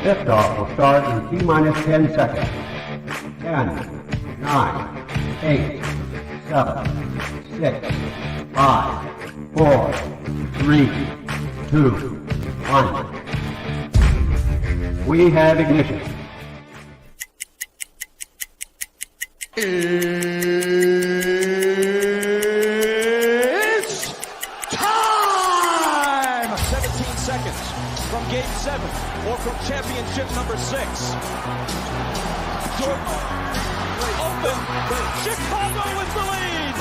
Liftoff will start in T-minus 10 seconds. 10, 9, 8, 7, 6, 5, 4, 3, 2, 1. We have ignition. It's time! 17 seconds from Game 7 or from championship number 6. Jordan open. Chicago with the lead.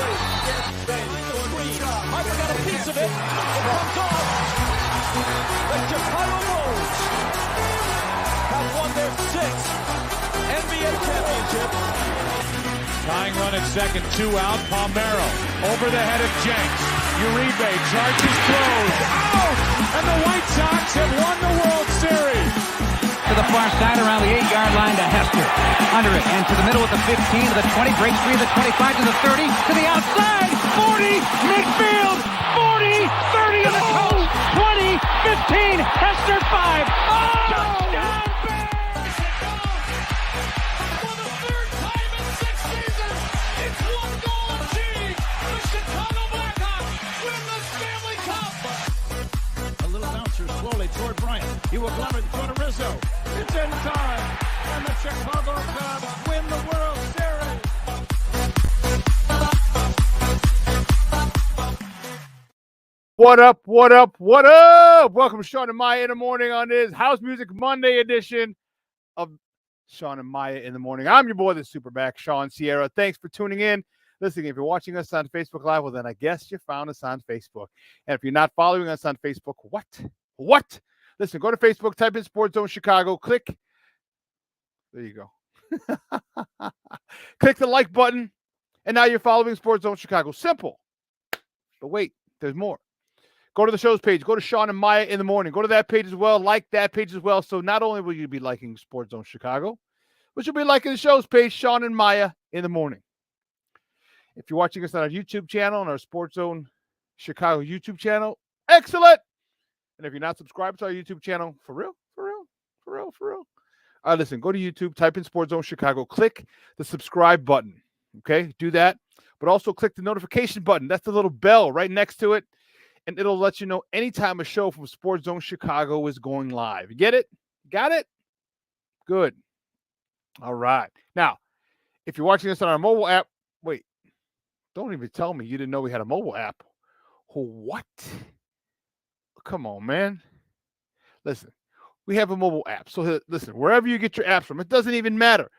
I've got a piece of it. It comes off. The Chicago Bulls have won their 6th NBA championship. Tying run at second, 2 out. Palmero over the head of Jenks. Uribe charges, throws, out! And the White Sox have won the World Series. To the far side around the 8-yard line to Hester. Under it and to the middle with the 15 to the 20, breaks free of the 25 to the 30, to the outside, 40, midfield, 40, 30 to the coast, 20, 15, Hester 5. Oh! Touchdown! Toward Bryant. He will glove it to Rizzo. It's in time. And the Chicago Cubs win the World Series. What up, what up, what up? Welcome to Shawn and Maya in the Morning on this House Music Monday edition of Shawn and Maya in the Morning. I'm your boy, the SuperBack, Shawn Sierra. Thanks for tuning in. Listen, if you're watching us on Facebook Live, well, then I guess you found us on Facebook. And if you're not following us on Facebook, what? Listen, go to Facebook, type in Sports Zone Chicago, click. There you go. Click the like button, and now you're following Sports Zone Chicago. Simple. But wait, there's more. Go to the show's page. Go to Shawn and Maya in the Morning. Go to that page as well. Like that page as well. So not only will you be liking Sports Zone Chicago, but you'll be liking the show's page, Shawn and Maya in the Morning. If you're watching us on our YouTube channel, on our Sports Zone Chicago YouTube channel, excellent. And if you're not subscribed to our YouTube channel, for real. Listen, go to YouTube, type in Sports Zone Chicago, click the subscribe button. Okay, do that. But also click the notification button. That's the little bell right next to it. And it'll let you know anytime a show from Sports Zone Chicago is going live. You get it? Got it? Good. All right. Now, if you're watching this on our mobile app, wait, don't even tell me you didn't know we had a mobile app. What? Come on, man. Listen, we have a mobile app. So listen, wherever you get your apps from, it doesn't even matter.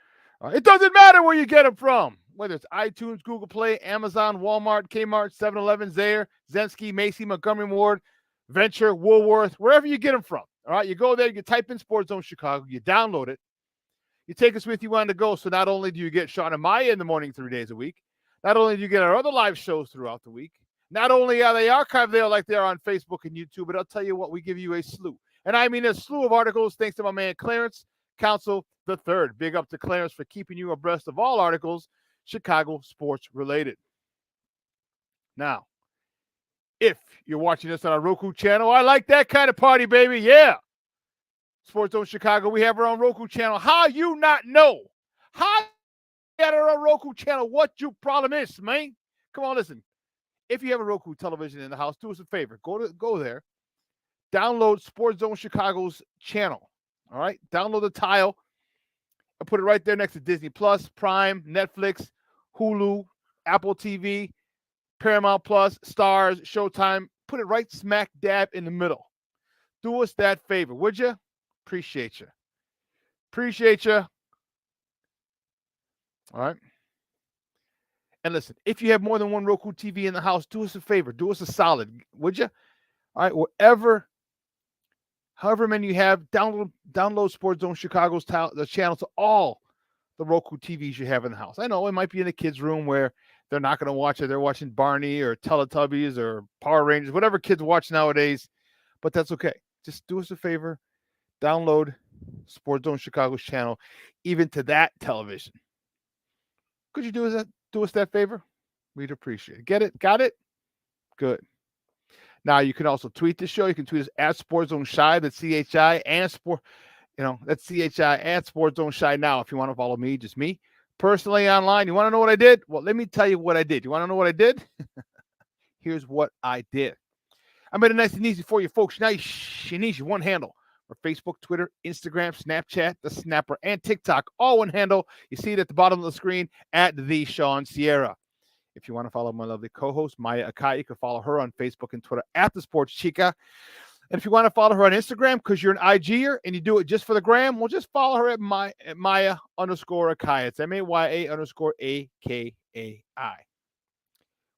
It doesn't matter where you get them from. Whether it's iTunes, Google Play, Amazon, Walmart, Kmart, 7-Eleven, Zayre, Zensky, Macy, Montgomery Ward, Venture, Woolworth, wherever you get them from. All right, you go there, you type in Sports Zone Chicago, you download it. You take us with you on the go. So not only do you get Shawn and Maya in the morning 3 days a week, not only do you get our other live shows throughout the week, not only are they archived there like they're on Facebook and YouTube, but I'll tell you what, we give you a slew. And I mean a slew of articles thanks to my man Clarence Council III. Big up to Clarence for keeping you abreast of all articles Chicago sports related. Now, if you're watching this on our Roku channel, I like that kind of party, baby. Yeah. Sports Zone Chicago, we have our own Roku channel. How you not know? How you got our own Roku channel? What your problem is, man? Come on, listen. If you have a Roku television in the house, do us a favor. Go there. Download Sports Zone Chicago's channel. All right? Download the tile and put it right there next to Disney Plus, Prime, Netflix, Hulu, Apple TV, Paramount Plus, Stars, Showtime. Put it right smack dab in the middle. Do us that favor, would you? Appreciate you. Appreciate you. All right? And listen, if you have more than one Roku TV in the house, do us a favor. Do us a solid, would you? All right, however many you have, download Sports Zone Chicago's the channel to all the Roku TVs you have in the house. I know it might be in the kids' room where they're not going to watch it. They're watching Barney or Teletubbies or Power Rangers, whatever kids watch nowadays, but that's okay. Just do us a favor. Download Sports Zone Chicago's channel, even to that television. Could you do us that favor? We'd appreciate it. Get it? Got it? Good. Now, you can also tweet the show. You can tweet us at Sports Zone Shy. That's CHI and Sport. That's CHI and Sports Zone Shy now. If you want to follow me, just me. Personally online, you want to know what I did? Well, let me tell you what I did. You want to know what I did? Here's what I did. I made it nice and easy for you folks. Now you need one handle for Facebook, Twitter, Instagram, Snapchat, the Snapper, and TikTok. All one handle. You see it at the bottom of the screen at the Shawn Sierra. If you want to follow my lovely co-host, Maya Akai, you can follow her on Facebook and Twitter at the Sports Chica. And if you want to follow her on Instagram because you're an IGer and you do it just for the gram, well, just follow her at Maya_Akai. It's MAYA_AKAI.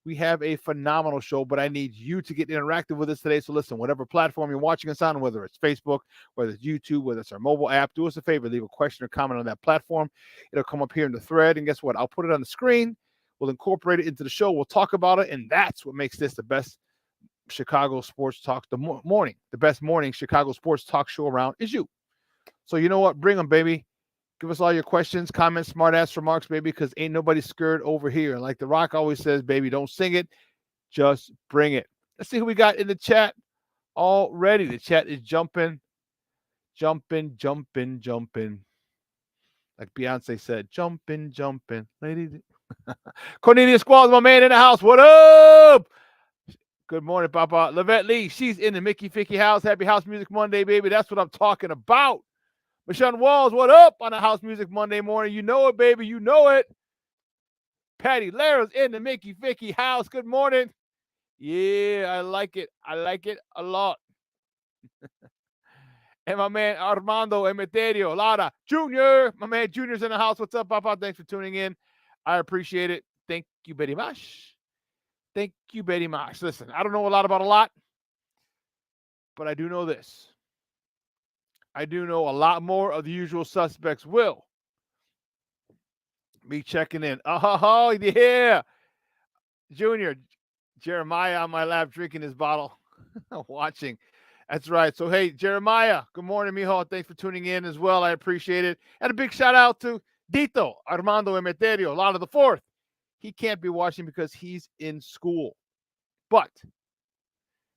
We have a phenomenal show, but I need you to get interactive with us today. So listen, whatever platform you're watching us on, whether it's Facebook, whether it's YouTube, whether it's our mobile app, do us a favor, leave a question or comment on that platform. It'll come up here in the thread. And guess what? I'll put it on the screen. We'll incorporate it into the show. We'll talk about it. And that's what makes this the best Chicago sports talk, the best morning Chicago sports talk show around is you. So you know what? Bring them, baby. Give us all your questions, comments, smart-ass remarks, baby, because ain't nobody scared over here. And like The Rock always says, baby, don't sing it. Just bring it. Let's see who we got in the chat already. The chat is jumping. Like Beyonce said, jumping. Lady. Cornelius Squalls, my man in the house. What up? Good morning, Papa. Lavette Lee, she's in the Mickey Ficky house. Happy House Music Monday, baby. That's what I'm talking about. Michelle Walls, what up on a House Music Monday morning? You know it, baby. You know it. Patty Lara's in the Mickey Ficky house. Good morning. Yeah, I like it. I like it a lot. And my man Armando Emeterio, Lara Jr. My man Junior's in the house. What's up, Papa? Thanks for tuning in. I appreciate it. Thank you very much. Thank you very much. Listen, I don't know a lot about a lot, but I do know this. I do know a lot more of the usual suspects will be checking in. Oh, yeah. Junior, Jeremiah on my lap drinking his bottle, watching. That's right. So, hey, Jeremiah, good morning, mijo. Thanks for tuning in as well. I appreciate it. And a big shout out to Dito, Armando Emeterio, Lana the Fourth. He can't be watching because he's in school. But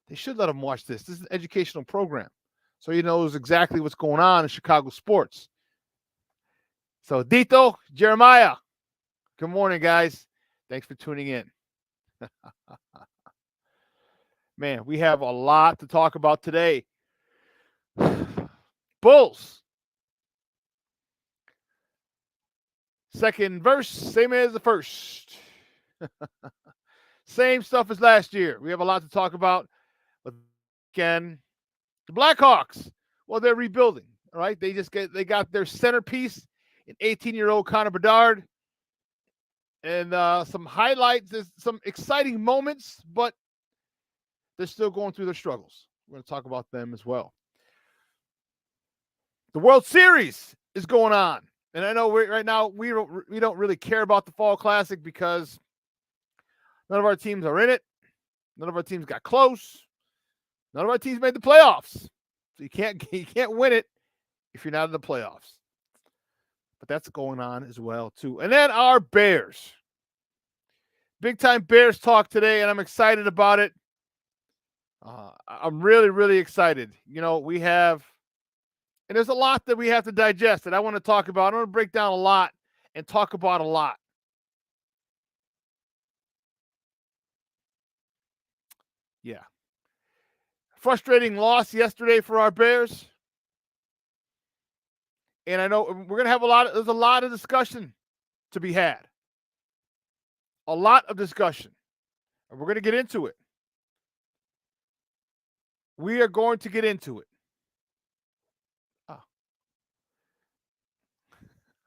they should let him watch this. This is an educational program. So he knows exactly what's going on in Chicago sports. So, Dito, Jeremiah, good morning, guys. Thanks for tuning in. Man, we have a lot to talk about today. Bulls. Second verse, same as the first. Same stuff as last year. We have a lot to talk about. But again, the Blackhawks, well, they're rebuilding. All right, they got their centerpiece, an 18-year-old Connor Bedard, and some highlights. There's some exciting moments, but they're still going through their struggles. We're going to talk about them as well. The World Series is going on, and I know right now we don't really care about the Fall Classic because none of our teams are in it. None of our teams got close. None of our teams made the playoffs. So you can't win it if you're not in the playoffs. But that's going on as well, too. And then our Bears. Big time Bears talk today, and I'm excited about it. I'm really, really excited. You know, we have, and there's a lot that we have to digest that I want to talk about. I want to break down a lot and talk about a lot. Yeah. Frustrating loss yesterday for our Bears. And I know we're going to have there's a lot of discussion to be had. A lot of discussion. And we're going to get into it. We are going to get into it. Oh.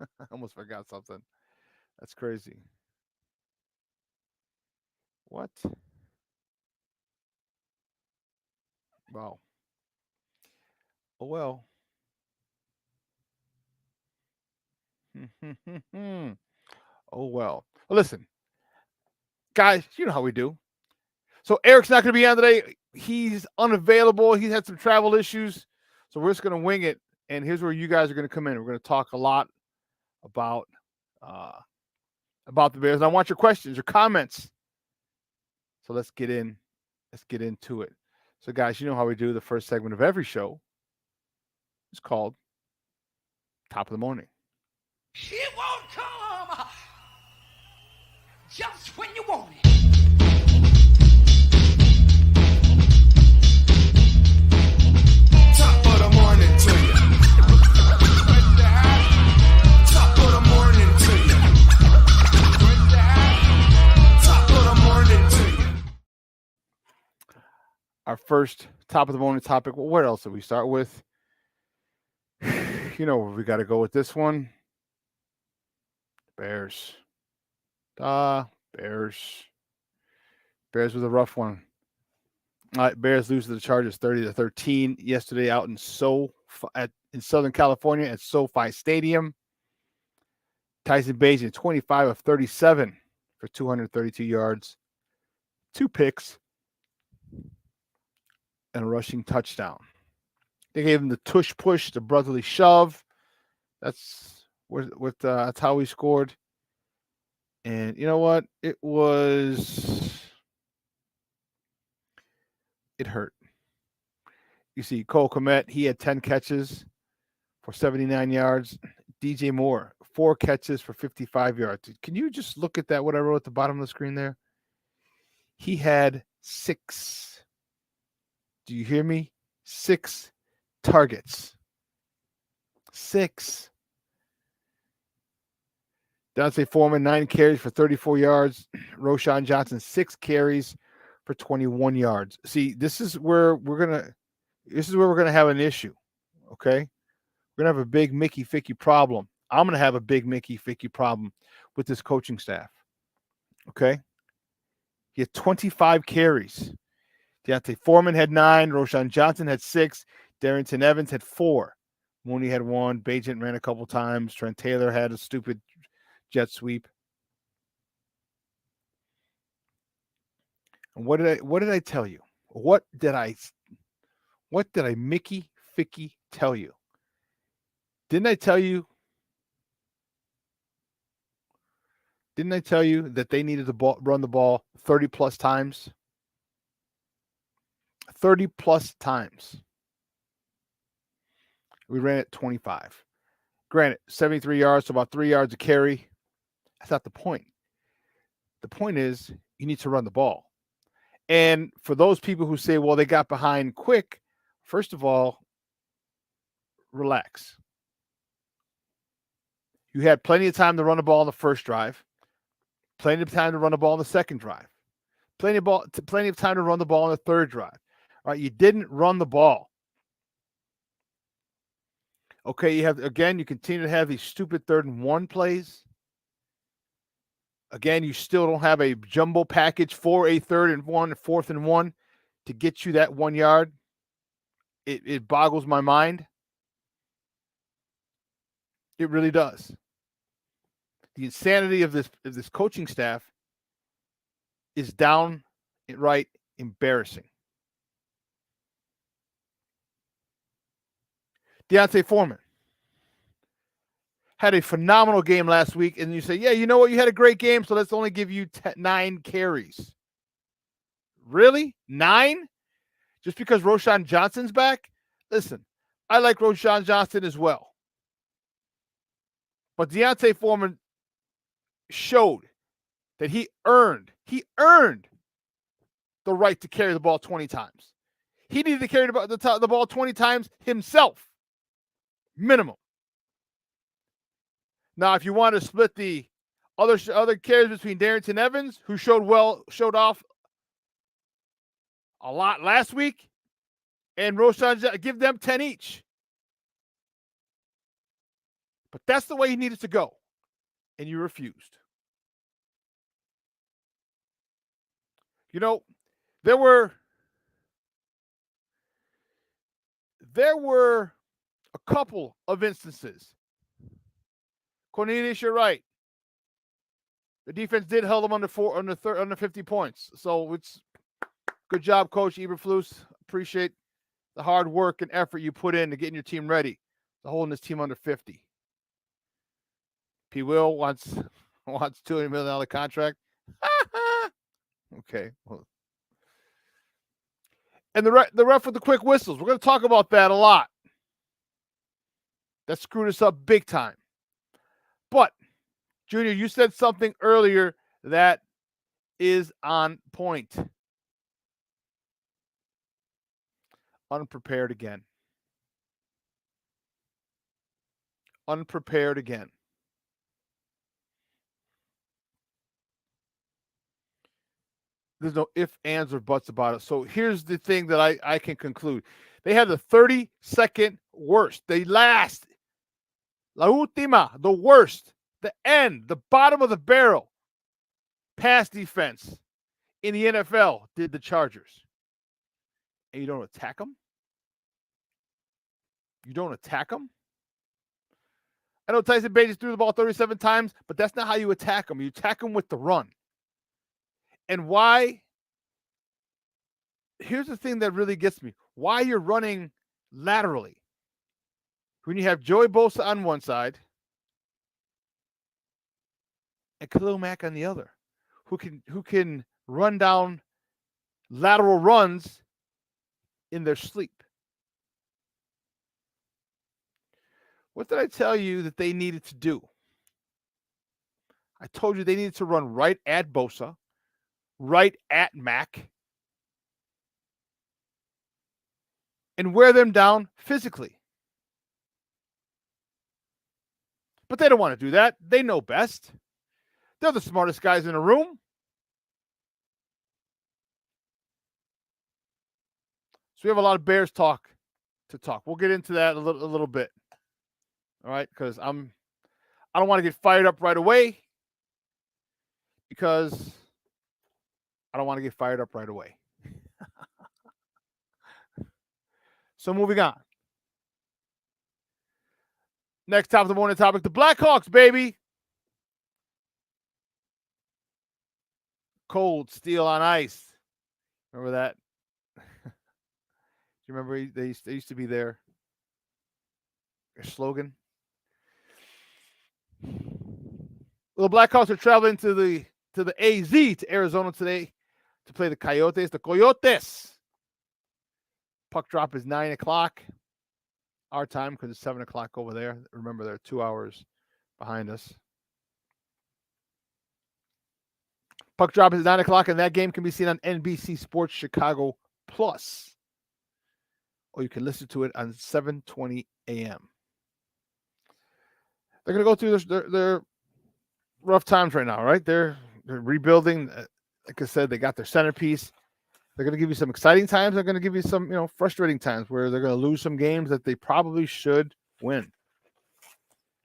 I almost forgot something. That's crazy. What? Wow. Oh, well. Oh, well. Well, listen. Guys, you know how we do. So Eric's not going to be on today. He's unavailable. He's had some travel issues. So we're just going to wing it. And here's where you guys are going to come in. We're going to talk a lot about the Bears. And I want your questions, your comments. So let's get into it. So, guys, you know how we do the first segment of every show. It's called Top of the Morning. It won't come just when you want it. Top of the morning to you. Top of the morning to you. Top of the morning to you. Our first top of the morning topic. Well, what else did we start with? You know where we got to go with this one. Bears. Bears. Bears with a rough one. All right, Bears lose to the Chargers 30-13 yesterday out in Southern California at SoFi Stadium. Tyson Bagent 25 of 37 for 232 yards, 2 picks, and a rushing touchdown. They gave him the tush push, the brotherly shove. That's how he scored. And you know what? It hurt. You see, Cole Kmet, he had 10 catches for 79 yards. DJ Moore, 4 catches for 55 yards. Can you just look at that, what I wrote at the bottom of the screen there? He had 6. Do you hear me? 6 targets. 6. Dante Foreman, 9 carries for 34 yards. Roschon Johnson, 6 carries for 21 yards. See, this is where we're gonna have an issue. Okay? We're gonna have a big Mickey Ficky problem. I'm gonna have a big Mickey Ficky problem with this coaching staff. Okay? He had 25 carries. Deontay Foreman had 9. Roschon Johnson had 6. Darrington Evans had 4. Mooney had 1. Bagent ran a couple times. Trent Taylor had a stupid jet sweep. And what did I tell you? What did I Mickey Ficky tell you? Didn't I tell you that they needed to run the ball 30 plus times? 30 plus times. We ran it 25. Granted, 73 yards, so about 3 yards a carry. That's not the point. The point is you need to run the ball. And for those people who say, well, they got behind quick, first of all, relax. You had plenty of time to run the ball on the first drive, plenty of time to run the ball on the second drive, plenty of time to run the ball on the third drive. All right, you didn't run the ball. Okay, you continue to have these stupid 3rd and 1 plays. Again, you still don't have a jumbo package for a 3rd and 1, 4th and 1 to get you that 1 yard. It boggles my mind. It really does. The insanity of this coaching staff is downright embarrassing. Deontay Foreman had a phenomenal game last week, and you say, yeah, you know what? You had a great game, so let's only give you 9 carries. Really? 9? Just because Roschon Johnson's back? Listen, I like Roschon Johnson as well. But Deontay Foreman showed that he earned the right to carry the ball 20 times. He needed to carry the ball 20 times himself. Minimum. Now, if you want to split the other carries between Darrington Evans, who showed off a lot last week, and Roschon, give them 10 each. But that's the way he needed to go, and you refused. You know, there were a couple of instances. Cornelius, you're right. The defense did hold them under 50 points. So it's good job, Coach Eberflus. Appreciate the hard work and effort you put in to getting your team ready to holding this team under 50. P. Will wants $200 million contract. Okay. Well, And the ref with the quick whistles. We're going to talk about that a lot. That screwed us up big time. But, Junior, you said something earlier that is on point. Unprepared again. Unprepared again. There's no ifs, ands, or buts about it. So here's the thing that I can conclude. They had the 32nd worst. They last. La última, the worst. The end, the bottom of the barrel. Pass defense in the NFL did the Chargers. And you don't attack them? You don't attack them? I know Tyson Bagent threw the ball 37 times, but that's not how you attack them. You attack them with the run. And why? Here's the thing that really gets me. Why you're running laterally. When you have Joey Bosa on one side and Khalil Mack on the other, who can run down lateral runs in their sleep. What did I tell you that they needed to do? I told you they needed to run right at Bosa, right at Mack, and wear them down physically. But they don't want to do that. They know best. They're the smartest guys in the room. So we have a lot of Bears talk to talk. We'll get into that a little bit. All right, because I don't want to get fired up right away because I don't want to get fired up right away. So moving on. Next top of the morning topic, the Blackhawks, baby. Cold steel on ice. Remember that? Do you remember they used to be their slogan? Well, the Blackhawks are traveling to the AZ, to Arizona today, to play the Coyotes. Puck drop is 9 o'clock our time because it's 7 o'clock over there. Remember, they're 2 hours behind us. Puck drop is 9 o'clock, and that game can be seen on NBC Sports Chicago Plus, or you can listen to it on 7:20 a.m. They're going to go through their rough times right now, right? They're rebuilding. Like I said, they got their centerpiece. They're going to give you some exciting times. They're going to give you some, frustrating times where they're going to lose some games that they probably should win.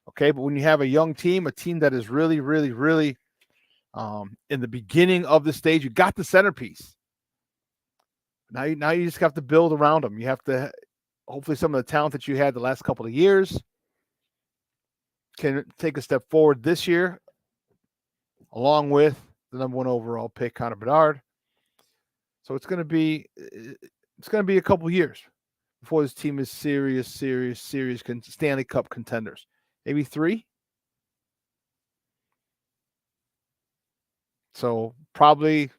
Okay, but when you have a young team, a team that is really, really, really in the beginning of the stage, you got the centerpiece. Now you just have to build around them. You have to, hopefully some of the talent that you had the last couple of years can take a step forward this year, along with the number 1 overall pick, Connor Bedard. So it's going to be a couple years before this team is serious Stanley Cup contenders. Maybe 3. So probably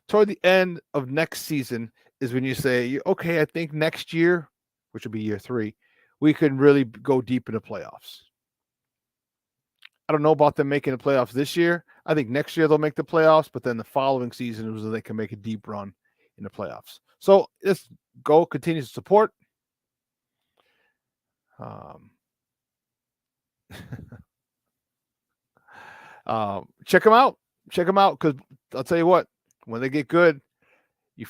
toward the end of next season is when you say, okay, I think next year, which will be year 3, we can really go deep into playoffs. I don't know about them making the playoffs this year. I think next year they'll make the playoffs, but then the following season is when they can make a deep run in the playoffs. So let's go, continue to support. Check them out. Check them out, because I'll tell you what, when they get good,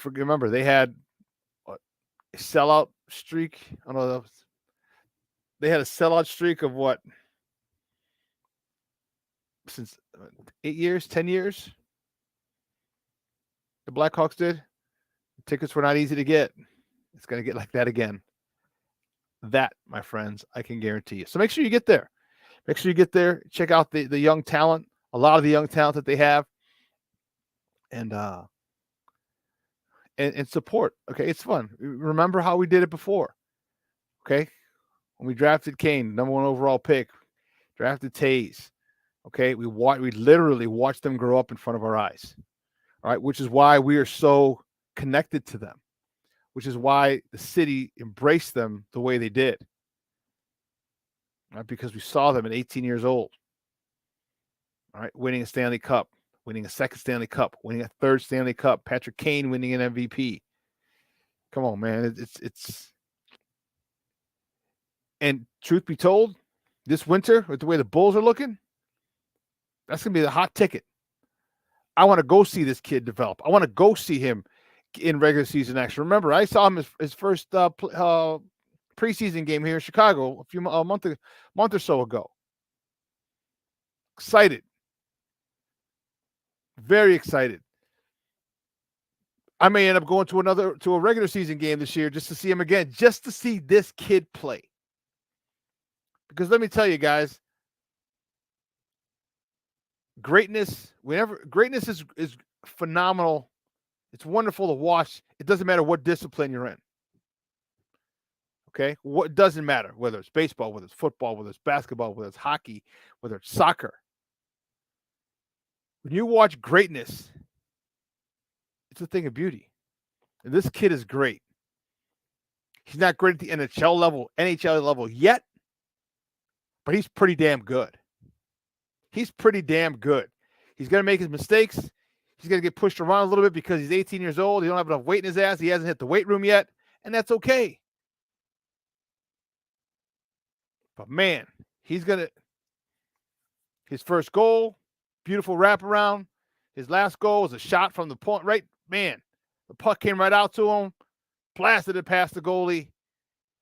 remember they had a sellout streak. I don't know. They had a sellout streak of what? Since 8 years, 10 years, the Blackhawks did. The tickets were not easy to get. It's going to get like that again. That, my friends, I can guarantee you. So make sure you get there. Make sure you get there. Check out the young talent, a lot of the young talent that they have, and support. Okay, it's fun. Remember how we did it before. Okay, when we drafted Kane, number 1 overall pick, drafted Taze. Okay, we literally watched them grow up in front of our eyes. All right, which is why we are so connected to them. which is why the city embraced them the way they did. Right? Because we saw them at 18 years old. All right, winning a Stanley Cup, winning a second Stanley Cup, winning a third Stanley Cup, Patrick Kane winning an MVP. Come on, man. It's and truth be told, this winter, with the way the Bulls are looking, that's going to be the hot ticket. I want to go see this kid develop. I want to go see him in regular season action. Remember, I saw him his first preseason game here in Chicago a month or so ago. Excited. Very excited. I may end up going to a regular season game this year just to see him again, just to see this kid play. Because let me tell you guys, greatness is phenomenal. It's wonderful to watch. It doesn't matter what discipline you're in. Okay? What doesn't matter, whether it's baseball, whether it's football, whether it's basketball, whether it's hockey, whether it's soccer. When you watch greatness, it's a thing of beauty. And this kid is great. He's not great at the NHL level yet, but he's pretty damn good. He's pretty damn good. He's going to make his mistakes. He's going to get pushed around a little bit because he's 18 years old. He don't have enough weight in his ass. He hasn't hit the weight room yet, and that's okay. But, man, his first goal, beautiful wraparound. His last goal was a shot from the point, right? Man, the puck came right out to him, blasted it past the goalie.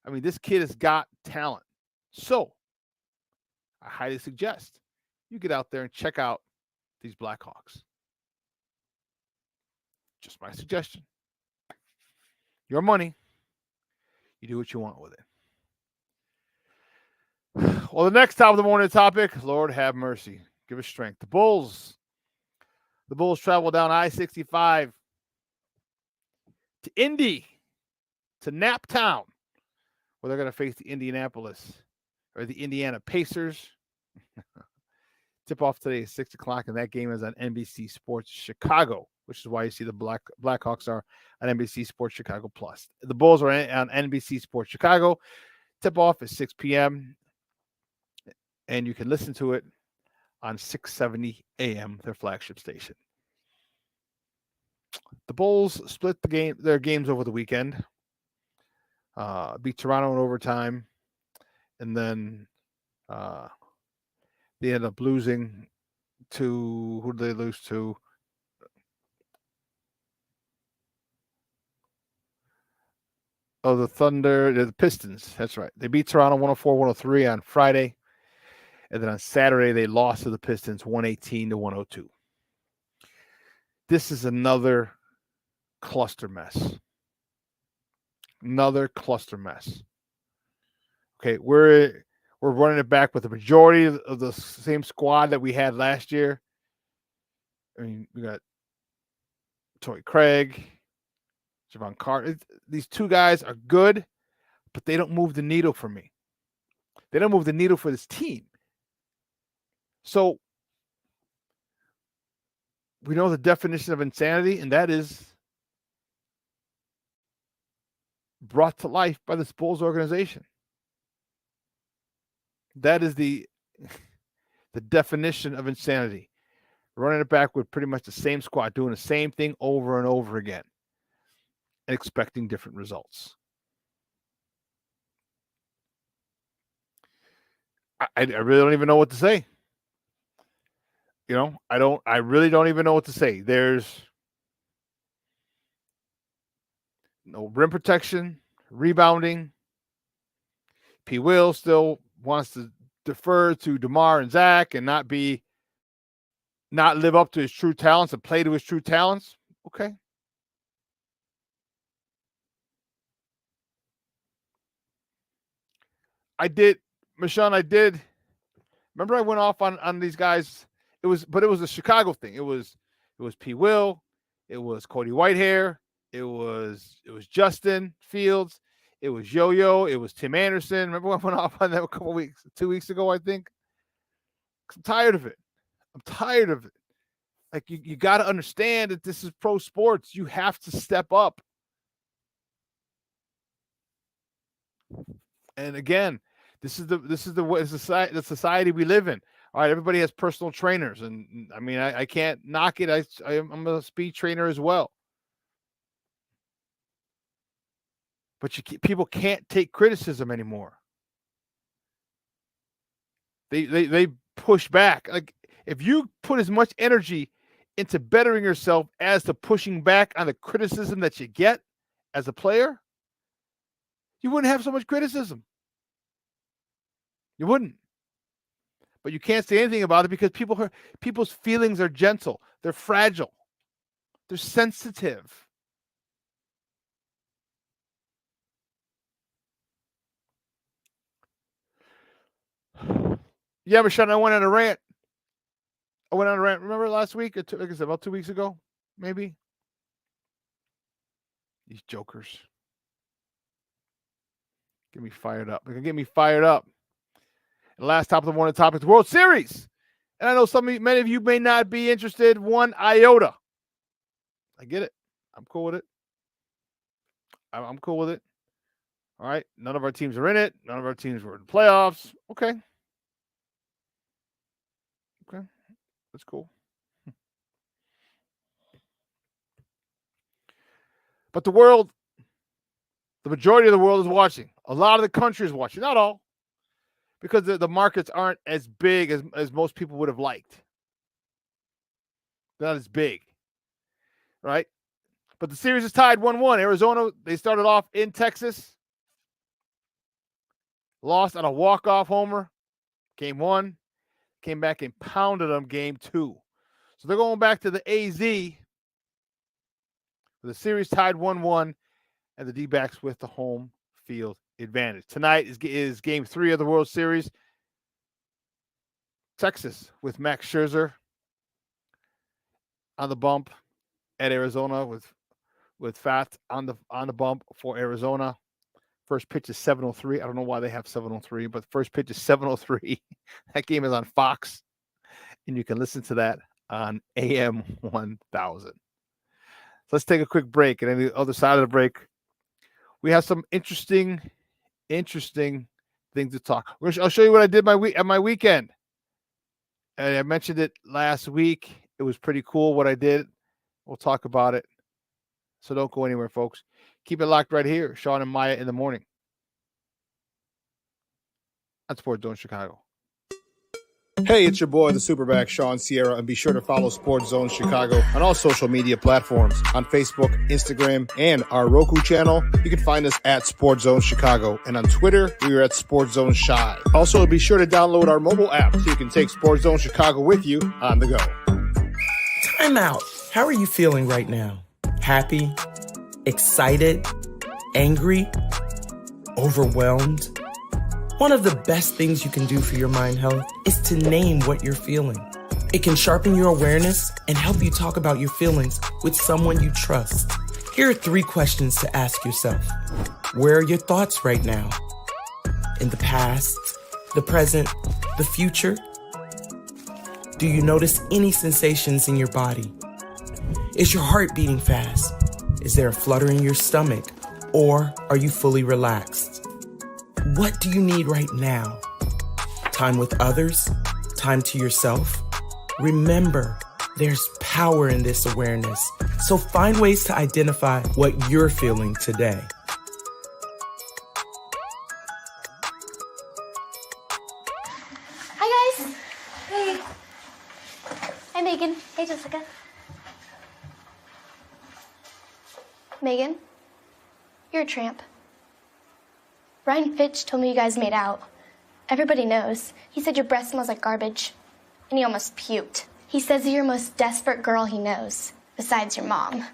I mean, this kid has got talent. So, I highly suggest you get out there and check out these Blackhawks. Just my suggestion. Your money. You do what you want with it. Well, the next top of the morning topic, Lord have mercy. Give us strength. The Bulls travel down I-65 to Indy, to Naptown, where they're going to face the Indiana Pacers. Tip off today at 6 o'clock, and that game is on NBC Sports Chicago, which is why you see the Blackhawks are on NBC Sports Chicago Plus. The Bulls are on NBC Sports Chicago. Tip off at 6 p.m., and you can listen to it on 670 AM, their flagship station. The Bulls split their games over the weekend, beat Toronto in overtime, and then they ended up losing to, who did they lose to? Oh, the Thunder, the Pistons. That's right. They beat Toronto 104-103 on Friday. And then on Saturday, they lost to the Pistons 118-102. This is another cluster mess. Another cluster mess. Okay, we're running it back with the majority of the same squad that we had last year. I mean, we got Torrey Craig, Javon Carter. These two guys are good, but they don't move the needle for me. They don't move the needle for this team. So we know the definition of insanity, and that is brought to life by this Bulls organization. That is the definition of insanity. Running it back with pretty much the same squad, doing the same thing over and over again, and expecting different results. I really don't even know what to say. You know, I really don't even know what to say. There's no rim protection, rebounding. P. Will still wants to defer to DeMar and Zach and not live up to his true talents and play to his true talents. Okay. Michonne, remember I went off on these guys. It was a Chicago thing. It was P. Will, it was Cody Whitehair, it was Justin Fields, it was Yo-Yo, it was Tim Anderson. Remember when I went off on that 2 weeks ago, I think? I'm tired of it. Like, you got to understand that this is pro sports. You have to step up. And again, this is the society we live in. All right, everybody has personal trainers, and I mean, I can't knock it. I'm a speed trainer as well. But people can't take criticism anymore. They push back. Like, if you put as much energy into bettering yourself as to pushing back on the criticism that you get as a player, you wouldn't have so much criticism. You wouldn't. But you can't say anything about it because people's feelings are gentle. They're fragile. They're sensitive. Yeah, but Shawn, I went on a rant. Remember last week? Like I said, about 2 weeks ago, maybe? These jokers. Get me fired up. They're going to get me fired up. And last top of the morning topic, the World Series. And I know many of you may not be interested one iota. I get it. I'm cool with it. I'm cool with it. All right. None of our teams are in it. None of our teams were in the playoffs. Okay. That's cool. But the majority of the world is watching. A lot of the country is watching. Not all. Because the markets aren't as big as most people would have liked. They're not as big. Right? But the series is tied 1-1. Arizona, they started off in Texas. Lost on a walk-off homer. Game 1. Came back and pounded them game 2. So they're going back to the AZ. The series tied 1-1. And the D-backs with the home field advantage. Tonight is game 3 of the World Series. Texas with Max Scherzer on the bump at Arizona with Fat on the bump for Arizona. First pitch is 7:03. I don't know why they have 7:03, but the first pitch is 7:03. That game is on Fox, and you can listen to that on AM 1000. So let's take a quick break, and on the other side of the break, we have some interesting things to talk. I'll show you what I did at my weekend. And I mentioned it last week. It was pretty cool what I did. We'll talk about it. So don't go anywhere, folks. Keep it locked right here. Shawn and Maya in the morning on Sports Zone Chicago. Hey, it's your boy, the SuperBack, Shawn Sierra, and be sure to follow Sports Zone Chicago on all social media platforms, on Facebook, Instagram, and our Roku channel. You can find us at Sports Zone Chicago, and on Twitter, we are at Sports Zone Shy. Also, be sure to download our mobile app so you can take Sports Zone Chicago with you on the go. Time out. How are you feeling right now? Happy? Excited? Angry? Overwhelmed? One of the best things you can do for your mind health is to name what you're feeling. It can sharpen your awareness and help you talk about your feelings with someone you trust. Here are 3 questions to ask yourself. Where are your thoughts right now? In the past, the present, the future? Do you notice any sensations in your body? Is your heart beating fast? Is there a flutter in your stomach? Or are you fully relaxed? What do you need right now? Time with others? Time to yourself? Remember, there's power in this awareness. So find ways to identify what you're feeling today. Hi, guys. Hey. Hi, Megan. Hey, Jessica. Megan, you're a tramp. Ryan Fitch told me you guys made out. Everybody knows. He said your breath smells like garbage. And he almost puked. He says you're the most desperate girl he knows, besides your mom.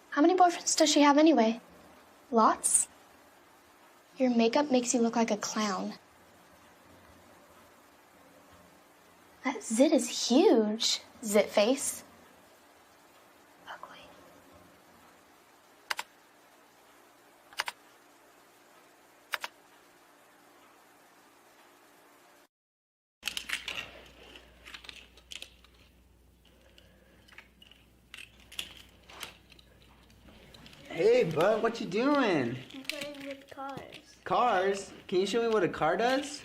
How many boyfriends does she have anyway? Lots? Your makeup makes you look like a clown. That zit is huge, zit face. Ugly. Hey, bud, what you doing? I'm playing with cars. cars. Cars? Can you show me what a car does?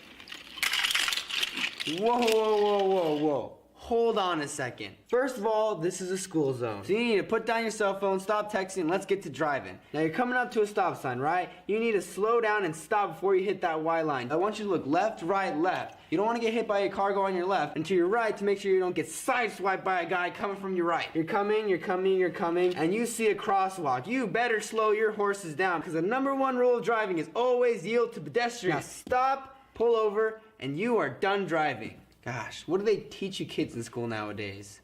Whoa, whoa, whoa, whoa, whoa. Hold on a second. First of all, this is a school zone. So you need to put down your cell phone, stop texting, and let's get to driving. Now you're coming up to a stop sign, right? You need to slow down and stop before you hit that Y line. I want you to look left, right, left. You don't want to get hit by a car going on your left, and to your right to make sure you don't get sideswiped by a guy coming from your right. You're coming, and you see a crosswalk. You better slow your horses down, because the #1 rule of driving is always yield to pedestrians. Now stop, pull over, and you are done driving. Gosh, what do they teach you kids in school nowadays?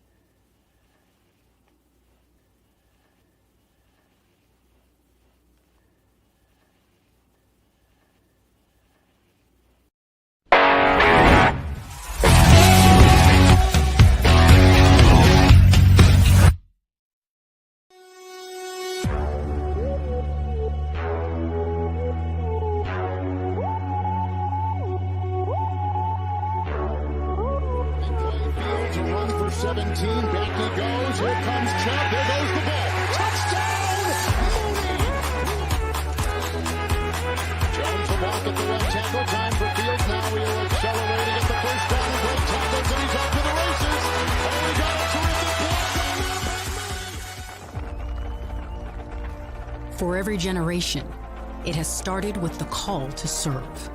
For every generation, it has started with the call to serve.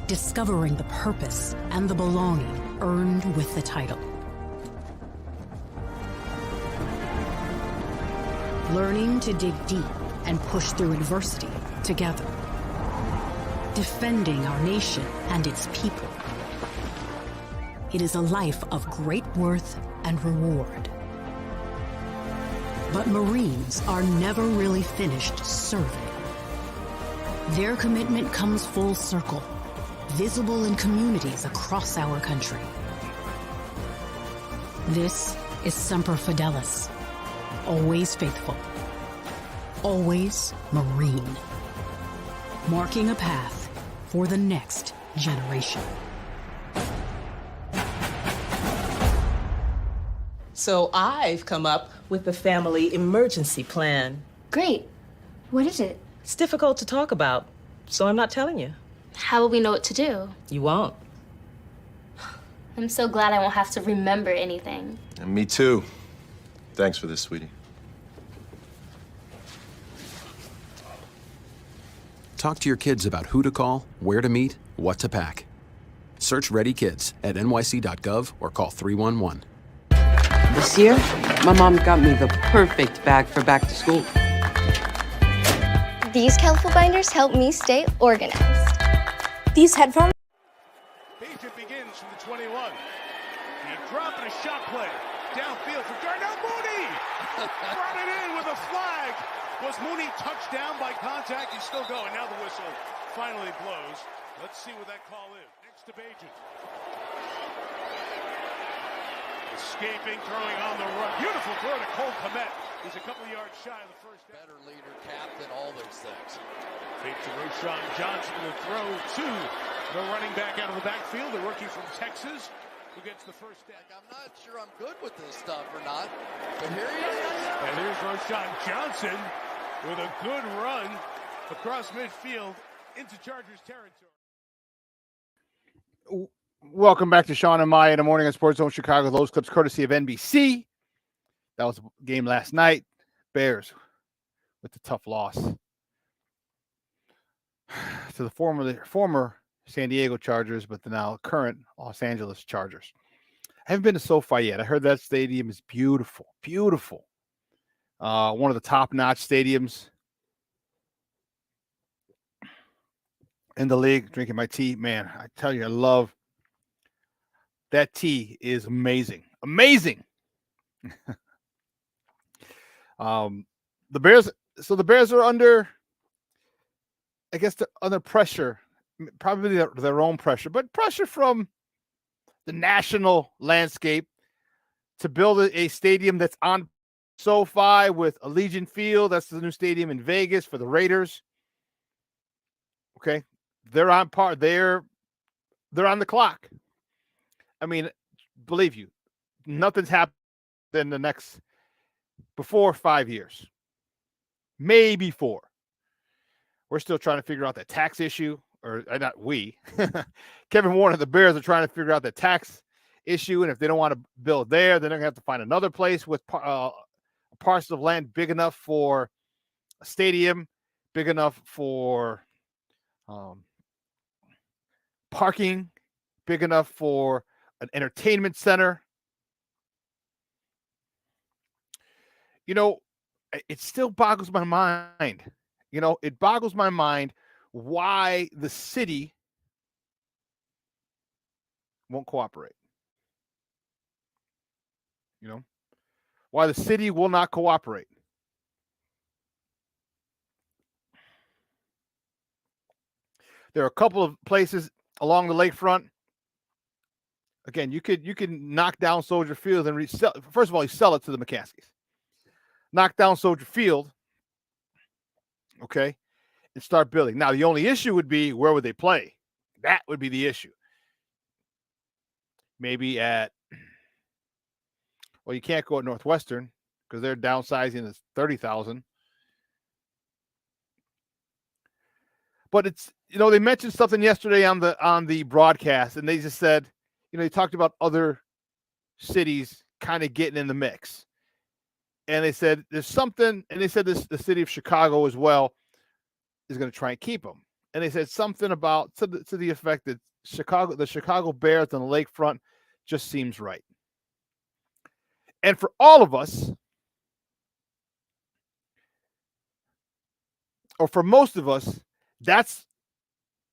Discovering the purpose and the belonging earned with the title. Learning to dig deep and push through adversity together. Defending our nation and its people. It is a life of great worth and reward. But Marines are never really finished serving. Their commitment comes full circle, visible in communities across our country. This is Semper Fidelis, always faithful, always Marine, marking a path for the next generation. So I've come up with the family emergency plan. Great. What is it? It's difficult to talk about, so I'm not telling you. How will we know what to do? You won't. I'm so glad I won't have to remember anything. And me too. Thanks for this, sweetie. Talk to your kids about who to call, where to meet, what to pack. Search Ready Kids at nyc.gov or call 311. This year, my mom got me the perfect bag for back to school. These colorful binders help me stay organized. These headphones. Patriot begins from the 21. He dropped a shot play. Downfield for Darnell Mooney. Brought it in with a flag. Was Mooney touched down by contact? He's still going. Now the whistle finally blows. Let's see what that call is. Next to Bajan. Escaping, throwing on the run. Beautiful throw to Cole Kmet. He's a couple yards shy of the first down. Better leader, captain, all those things. Fake to Roshan Johnson to throw to the running back out of the backfield, the rookie from Texas, who gets the first down. I'm not sure I'm good with this stuff or not, but here he is. And here's Roshan Johnson with a good run across midfield into Chargers territory. Welcome back to Shawn and Maya in the morning on Sports Zone Chicago. Those clips courtesy of NBC. That was a game last night. Bears with the tough loss to the former San Diego Chargers, but the now current Los Angeles Chargers. I haven't been to SoFi yet. I heard that stadium is beautiful, beautiful. One of the top-notch stadiums in the league. Drinking my tea, man. I tell you, I love that tea. Is amazing, amazing. The Bears. So the Bears are under, I guess, under pressure, probably their own pressure, but pressure from the national landscape to build a stadium that's on SoFi with Allegiant Field. That's the new stadium in Vegas for the Raiders. Okay, they're on par. They're on the clock. I mean, believe you, nothing's happened in the next before 5 years. maybe 4. We're still trying to figure out the tax issue, or not we. Kevin Warren and the Bears are trying to figure out the tax issue, and if they don't want to build there, then they're going to have to find another place with a parcel of land big enough for a stadium, big enough for parking, big enough for an entertainment center. You know, it still boggles my mind. You know, it boggles my mind why the city won't cooperate. You know, why the city will not cooperate. There are a couple of places along the lakefront. Again, you can knock down Soldier Field and resell. First of all, you sell it to the McCaskies. Knock down Soldier Field, okay, and start building. Now, the only issue would be, where would they play? That would be the issue. Maybe at, well, you can't go at Northwestern because they're downsizing to 30,000. But it's, you know, they mentioned something yesterday on the broadcast, and they just said, you know, they talked about other cities kind of getting in the mix. And they said there's something, and they said the city of Chicago as well is going to try and keep them. And they said something about to the effect that the Chicago Bears on the lakefront just seems right. And for all of us, or for most of us, that's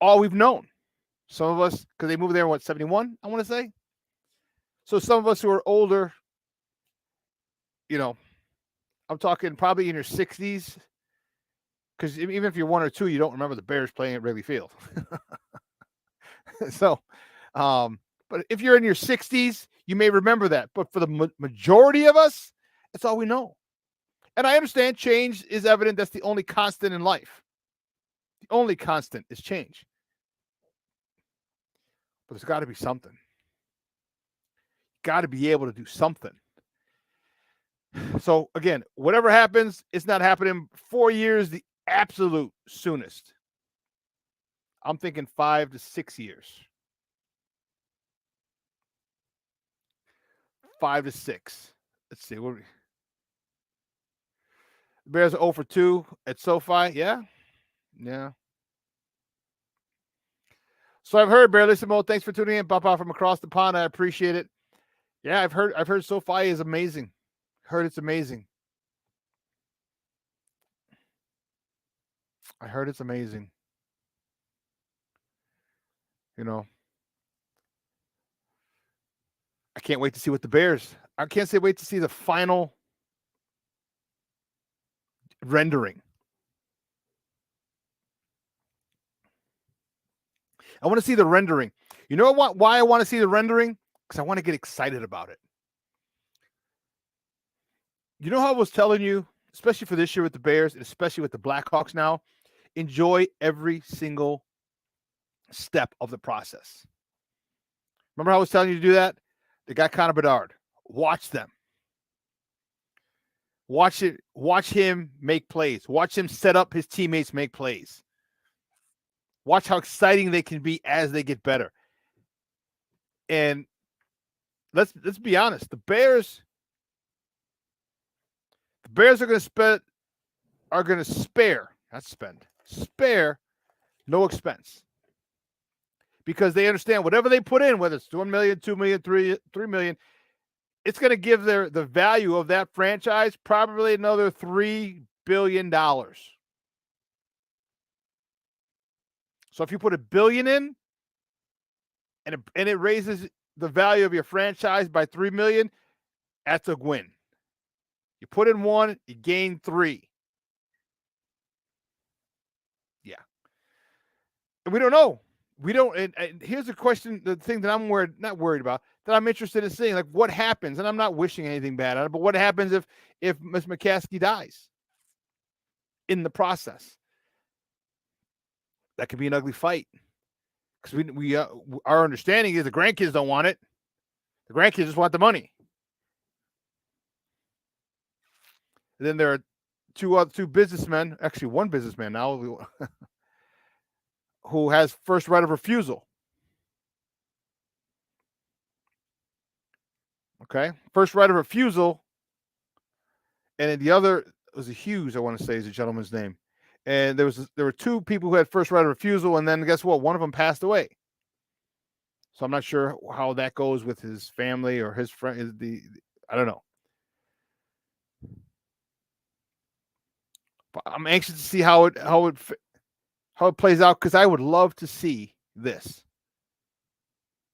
all we've known. Some of us, because they moved there in what, 71, I want to say. So some of us who are older, you know, I'm talking probably in your 60s, because even if you're 1 or 2, you don't remember the Bears playing at Wrigley Field. So, but if you're in your 60s, you may remember that. But for the majority of us, that's all we know. And I understand change is evident. That's the only constant in life. The only constant is change. But there's got to be something. Got to be able to do something. So, again, whatever happens, it's not happening 4 years, the absolute soonest. I'm thinking 5 to 6 years. 5 to 6. Let's see. The Bears are 0 for 2 at SoFi. Yeah. Yeah. So I've heard, Bear Lissimo, thanks for tuning in. Papa from across the pond. I appreciate it. Yeah, I've heard SoFi is amazing. Heard it's amazing. I heard it's amazing. You know, I can't wait to see what the Bears. I can't wait to see the final rendering. I want to see the rendering. You know why I want to see the rendering? Because I want to get excited about it. You know how I was telling you, especially for this year with the Bears, and especially with the Blackhawks now, enjoy every single step of the process. Remember how I was telling you to do that? They got Connor Bedard. Watch them. Watch it. Watch him make plays. Watch him set up his teammates make plays. Watch how exciting they can be as they get better. And let's be honest. The Bears are going to spare no expense. Because they understand whatever they put in, whether it's 1 million, 2 million, 3 million, it's going to give the value of that franchise probably another $3 billion. So if you put $1 billion in and it raises the value of your franchise by $3 million, that's a win. You put in 1, you gain 3. Yeah. And we don't know. We don't. And here's the question, the thing that I'm not worried about, that I'm interested in seeing, like what happens, and I'm not wishing anything bad on it, but what happens if Ms. McCaskey dies in the process? That could be an ugly fight. Because our understanding is the grandkids don't want it. The grandkids just want the money. And then there are two businessmen, actually one businessman now, who has first right of refusal. Okay, first right of refusal, and then the other was a Hughes, I want to say is the gentleman's name, and there were two people who had first right of refusal, and then guess what? One of them passed away. So I'm not sure how that goes with his family or his friend. I don't know. But I'm anxious to see how it plays out, because I would love to see this.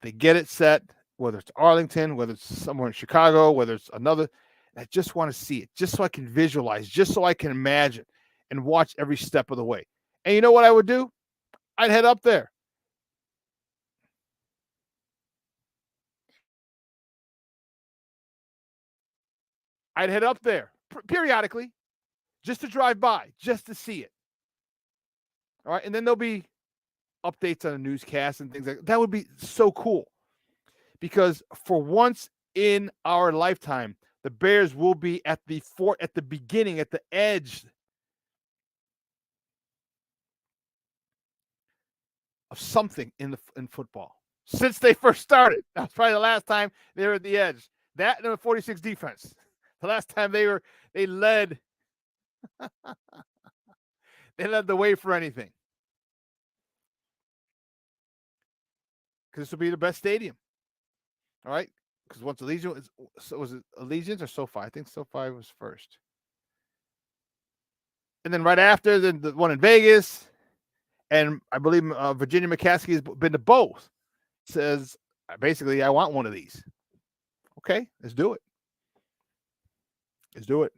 They get it set, whether it's Arlington, whether it's somewhere in Chicago, whether it's another. I just want to see it, just so I can visualize, just so I can imagine and watch every step of the way. And you know what I would do? I'd head up there. I'd head up there periodically just to drive by, just to see it. All right. And then there'll be updates on the newscast and things like that. That would be so cool, because for once in our lifetime, the Bears will be at the beginning, at the edge of something in football since they first started. That was probably the last time they were at the edge. That and the 46 defense. The last time they led they led the way for anything. Because this will be the best stadium. All right? Because once Allegiant was it Allegiant or SoFi? I think SoFi was first. And then right after, the one in Vegas, and I believe Virginia McCaskey has been to both. Says, basically, I want one of these. Okay, let's do it. Let's do it.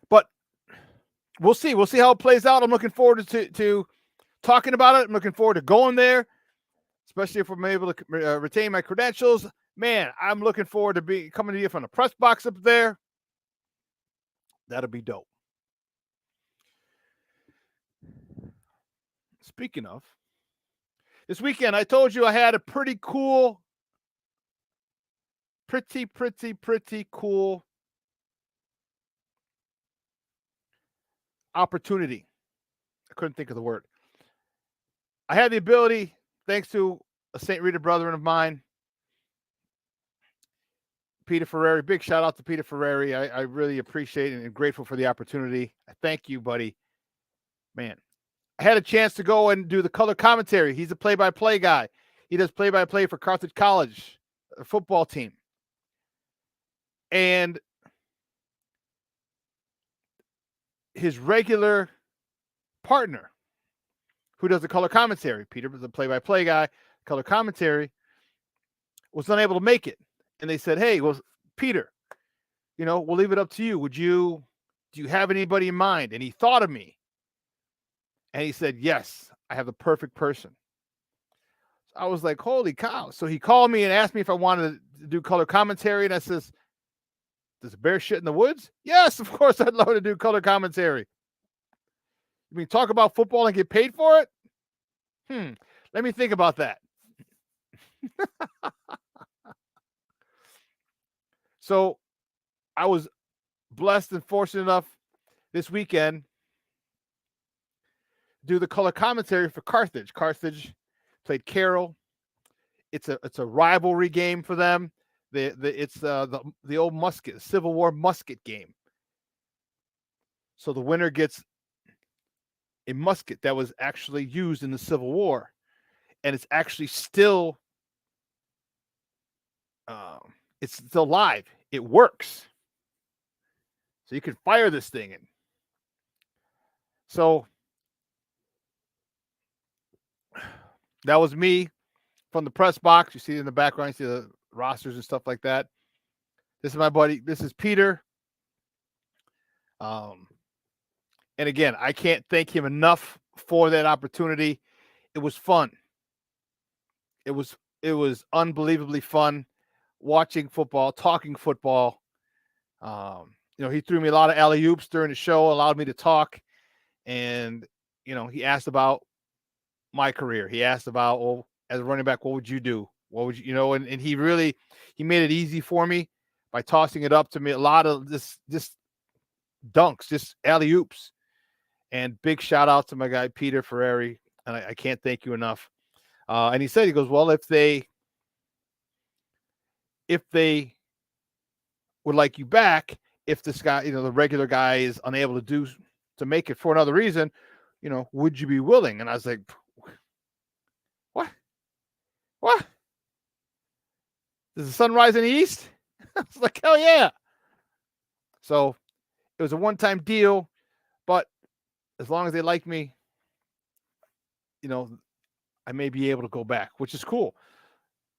But we'll see. We'll see how it plays out. I'm looking forward to talking about it. I'm looking forward to going there, especially if I'm able to retain my credentials. Man, I'm looking forward to coming to you from the press box up there. That'll be dope. Speaking of, this weekend, I told you I had a pretty cool opportunity. I couldn't think of the word. I had the ability, thanks to a St. Rita brethren of mine, Peter Ferrari. Big shout out to Peter Ferrari. I really appreciate and am grateful for the opportunity. I thank you, buddy. Man, I had a chance to go and do the color commentary. He's a play-by-play guy. He does play-by-play for Carthage College, a football team. And his regular partner, who does the color commentary, Peter was a play-by-play guy, color commentary, was unable to make it. And they said, hey, well, Peter, we'll leave it up to you. Do you have anybody in mind? And he thought of me. And he said, yes, I have the perfect person. So I was like, holy cow. So he called me and asked me if I wanted to do color commentary. And I says, does a bear shit in the woods? Yes, of course, I'd love to do color commentary. You mean talk about football and get paid for it? Let me think about that. So I was blessed and fortunate enough this weekend to do the color commentary for Carthage. Carthage played Carroll. It's a rivalry game for them. It's the old musket, Civil War musket game. So the winner gets a musket that was actually used in the Civil War, and it's actually still live. It works. So you can fire this thing in. So that was me from the press box. You see it in the background, you see the rosters and stuff like that. This is my buddy. This is Peter. And again, I can't thank him enough for that opportunity. It was fun. It was unbelievably fun watching football, talking football. He threw me a lot of alley-oops during the show, allowed me to talk. And, he asked about my career. He asked about, well, as a running back, what would you do What would you, and he made it easy for me by tossing it up to me. A lot of this, just dunks, just alley oops. And big shout out to my guy, Peter Ferrari. And I can't thank you enough. And he goes, well, if they would like you back, if this guy, the regular guy is unable to make it for another reason, would you be willing? And I was like, what? Does the sun rise in the east? I was like, hell yeah. So it was a one-time deal, but as long as they like me, I may be able to go back, which is cool.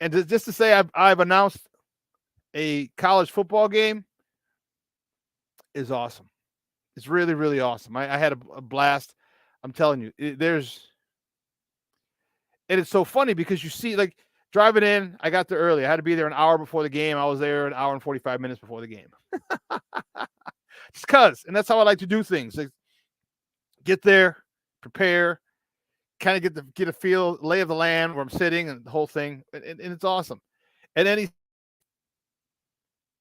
And just to say I've announced a college football game is awesome. It's really, really awesome. I had a blast. I'm telling you, and it's so funny because you see, like, driving in, I got there early. I had to be there an hour before the game. I was there an hour and 45 minutes before the game. Just because, and that's how I like to do things. Like, get there, prepare, kind of get a feel, lay of the land where I'm sitting and the whole thing. And it's awesome. And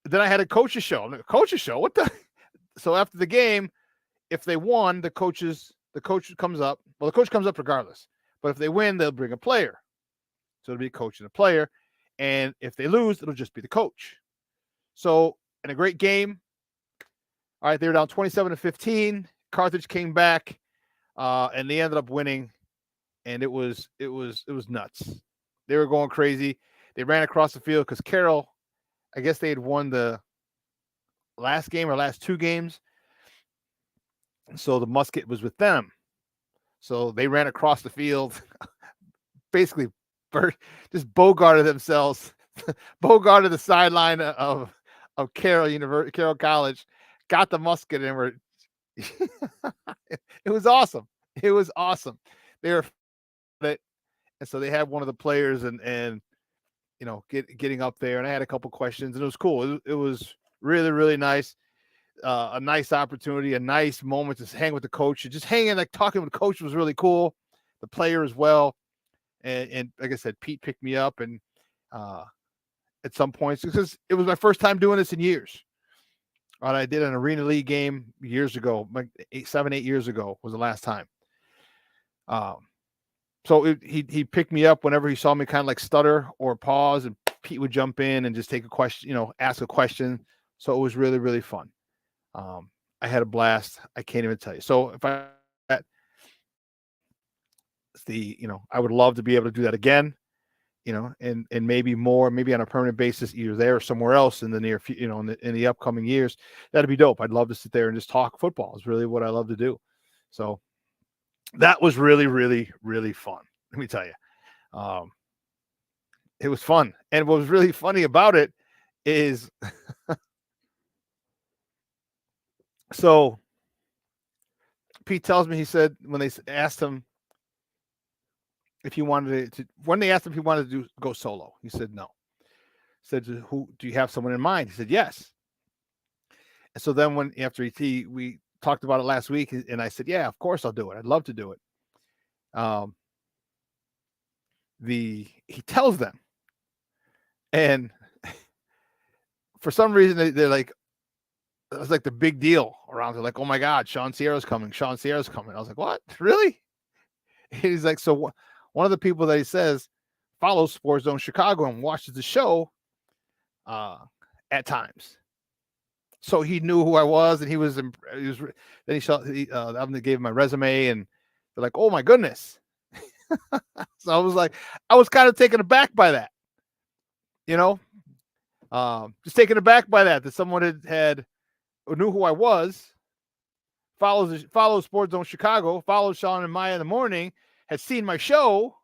then I had a coach's show. I'm like, a coach's show? What the? So after the game, if they won, the coach comes up. Well, the coach comes up regardless. But if they win, they'll bring a player. So it'll be a coach and a player. And if they lose, it'll just be the coach. So in a great game, all right, they were down 27-15. Carthage came back, and they ended up winning. And it was nuts. They were going crazy. They ran across the field because Carroll, I guess they had won the last game or last two games. So the musket was with them. So they ran across the field, basically just bogarted themselves, bogarted the sideline of Carroll College, got the musket, and were it was awesome. It was awesome. They were it, and so they had one of the players and getting up there, and I had a couple questions, and it was cool. It was really, really nice. A nice opportunity, a nice moment to hang with the coach. Just hanging, like, talking with the coach was really cool. The player as well. And like I said, Pete picked me up and at some points, because it was my first time doing this in years. And I did an Arena League game years ago, like 7-8 years ago was the last time. So he picked me up whenever he saw me kind of like stutter or pause, and Pete would jump in and just take a question, ask a question. So it was really, really fun. I had a blast. I can't even tell you. So if I would love to be able to do that again, and maybe more, maybe on a permanent basis, either there or somewhere else in the near future, in the upcoming years. That'd be dope. I'd love to sit there and just talk football. It's really what I love to do. So that was really, really, really fun. Let me tell you. It was fun. And what was really funny about it is so Pete tells me, he said, when they asked him if he wanted when they asked him if he wanted to go solo, he said no. Said, who do you have someone in mind? He said yes. And so then after we talked about it last week, and I said, yeah, of course I'll do it. I'd love to do it. He tells them, and for some reason they're like, it was like the big deal around. They're like, oh my God, Shawn Sierra's coming. Shawn Sierra's coming. I was like, what? Really? He's like, so one of the people that he says follows Sports Zone Chicago and watches the show at times. So he knew who I was, and he was then they gave him my resume, and they're like, oh my goodness. So I was kind of taken aback by that, just taken aback by that someone had knew who I was, follows Sports Zone Chicago, follows Shawn and Maya in the morning, had seen my show,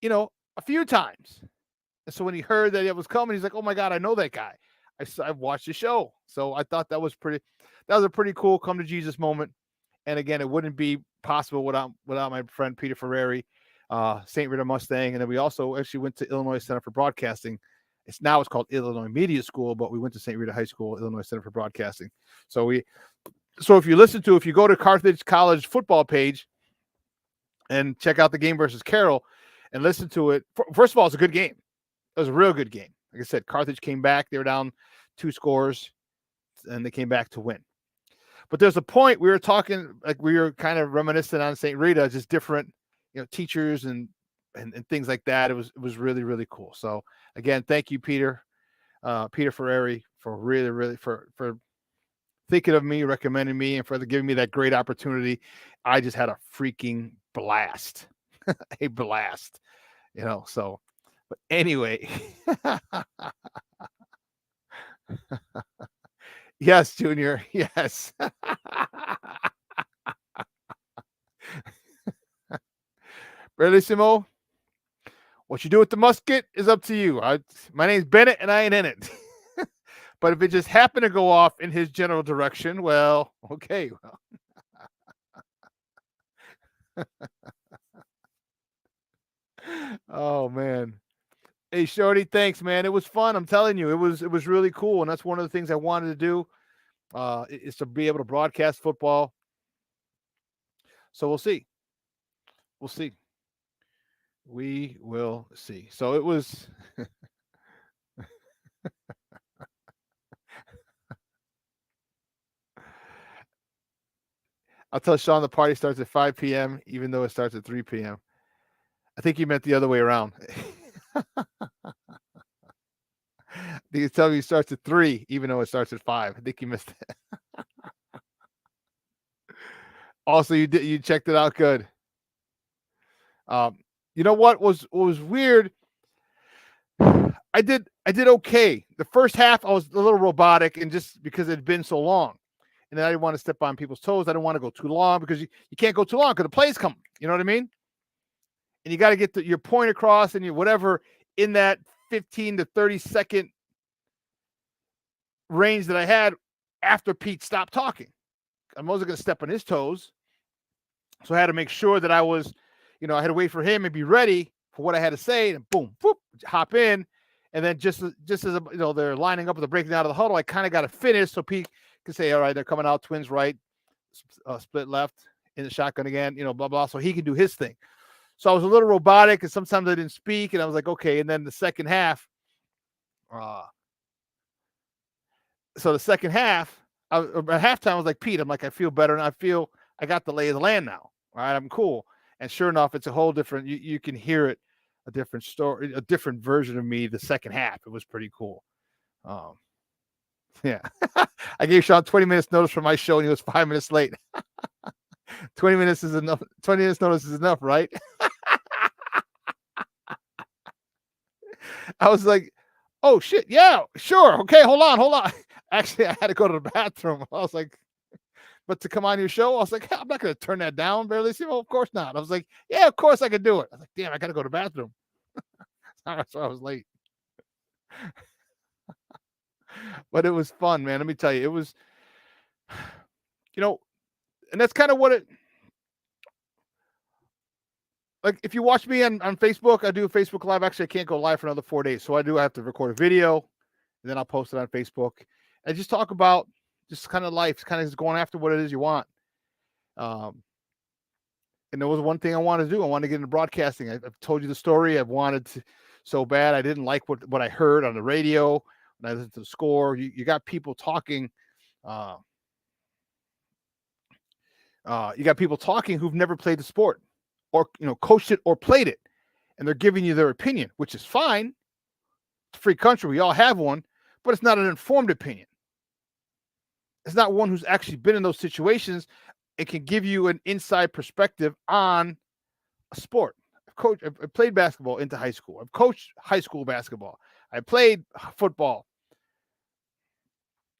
a few times. And so when he heard that it was coming, he's like, oh my God, I know that guy. I've watched the show. So I thought that was a pretty cool come to Jesus moment. And again, it wouldn't be possible without my friend Peter Ferrari, St. Rita Mustang. And then we also actually went to Illinois Center for Broadcasting. It's called Illinois Media School, but we went to St. Rita High School, Illinois Center for Broadcasting. So if you go to Carthage College football page and check out the game versus Carroll, and listen to it. First of all, it's a good game. It was a real good game. Like I said, Carthage came back. They were down 2 scores, and they came back to win. But there's a point we were talking, like we were kind of reminiscent on St. Rita, just different, teachers and things like that. It was really, really cool. So again, thank you, Peter Ferreri, for really for thinking of me, recommending me, and for giving me that great opportunity. I just had a freaking blast, a blast, so, but anyway, yes, Junior, yes. Bellissimo, what you do with the musket is up to you. My name's Bennett, and I ain't in it. But if it just happened to go off in his general direction, well, okay. Oh, man. Hey, Shorty, thanks, man. It was fun. I'm telling you, it was really cool, and that's one of the things I wanted to do, is to be able to broadcast football. So we'll see. We'll see. We will see. So it was. I'll tell Shawn the party starts at 5 p.m., even though it starts at 3 p.m. I think he meant the other way around. You tell me he starts at 3, even though it starts at 5. I think you missed it. Also, you checked it out good. You know what was weird? I did okay. The first half I was a little robotic, and just because it had been so long. And then I didn't want to step on people's toes. I didn't want to go too long, because you can't go too long because the play's coming. You know what I mean? And you got to get your point across, and whatever in that 15 to 30 second range that I had after Pete stopped talking. I wasn't going to step on his toes. So I had to make sure that I was, I had to wait for him and be ready for what I had to say, and boom, boop, hop in. And then just as they're lining up with the breaking out of the huddle, I kind of got to finish so Pete can say, all right, they're coming out, twins right, split left, in the shotgun again, blah, blah. So he can do his thing. So I was a little robotic, and sometimes I didn't speak, and I was like, okay. And then the second half, at halftime, I was like, Pete, I'm like, I feel better, and I feel I got the lay of the land now. All right, I'm cool. And sure enough, it's a whole different, you can hear it, a different story, a different version of me the second half. It was pretty cool. Yeah. I gave Shawn 20 minutes notice for my show, and he was 5 minutes late. 20 minutes is enough. 20 minutes notice is enough, right? I was like, oh, shit. Yeah, sure. Okay, hold on. Actually, I had to go to the bathroom. I was like, but to come on your show, I was like, I'm not going to turn that down, barely. Well, of course not. I was like, yeah, of course I could do it. I was like, damn, I got to go to the bathroom. That's why I was late. But it was fun, man. Let me tell you, it was, and that's kind of what it, like, if you watch me on Facebook, I do a Facebook Live. Actually, I can't go live for another 4 days. So I have to record a video, and then I'll post it on Facebook. And just talk about just kind of life, kind of just going after what it is you want. And there was one thing I wanted to do. I wanted to get into broadcasting. I've told you the story. I've wanted to so bad. I didn't like what I heard on the radio when I listened to the score. You got people talking. You got people talking who've never played the sport, or coached it or played it, and they're giving you their opinion, which is fine. It's a free country. We all have one, but it's not an informed opinion. It's not one who's actually been in those situations and can give you an inside perspective on a sport. I played basketball into high school. I've coached high school basketball. I played football,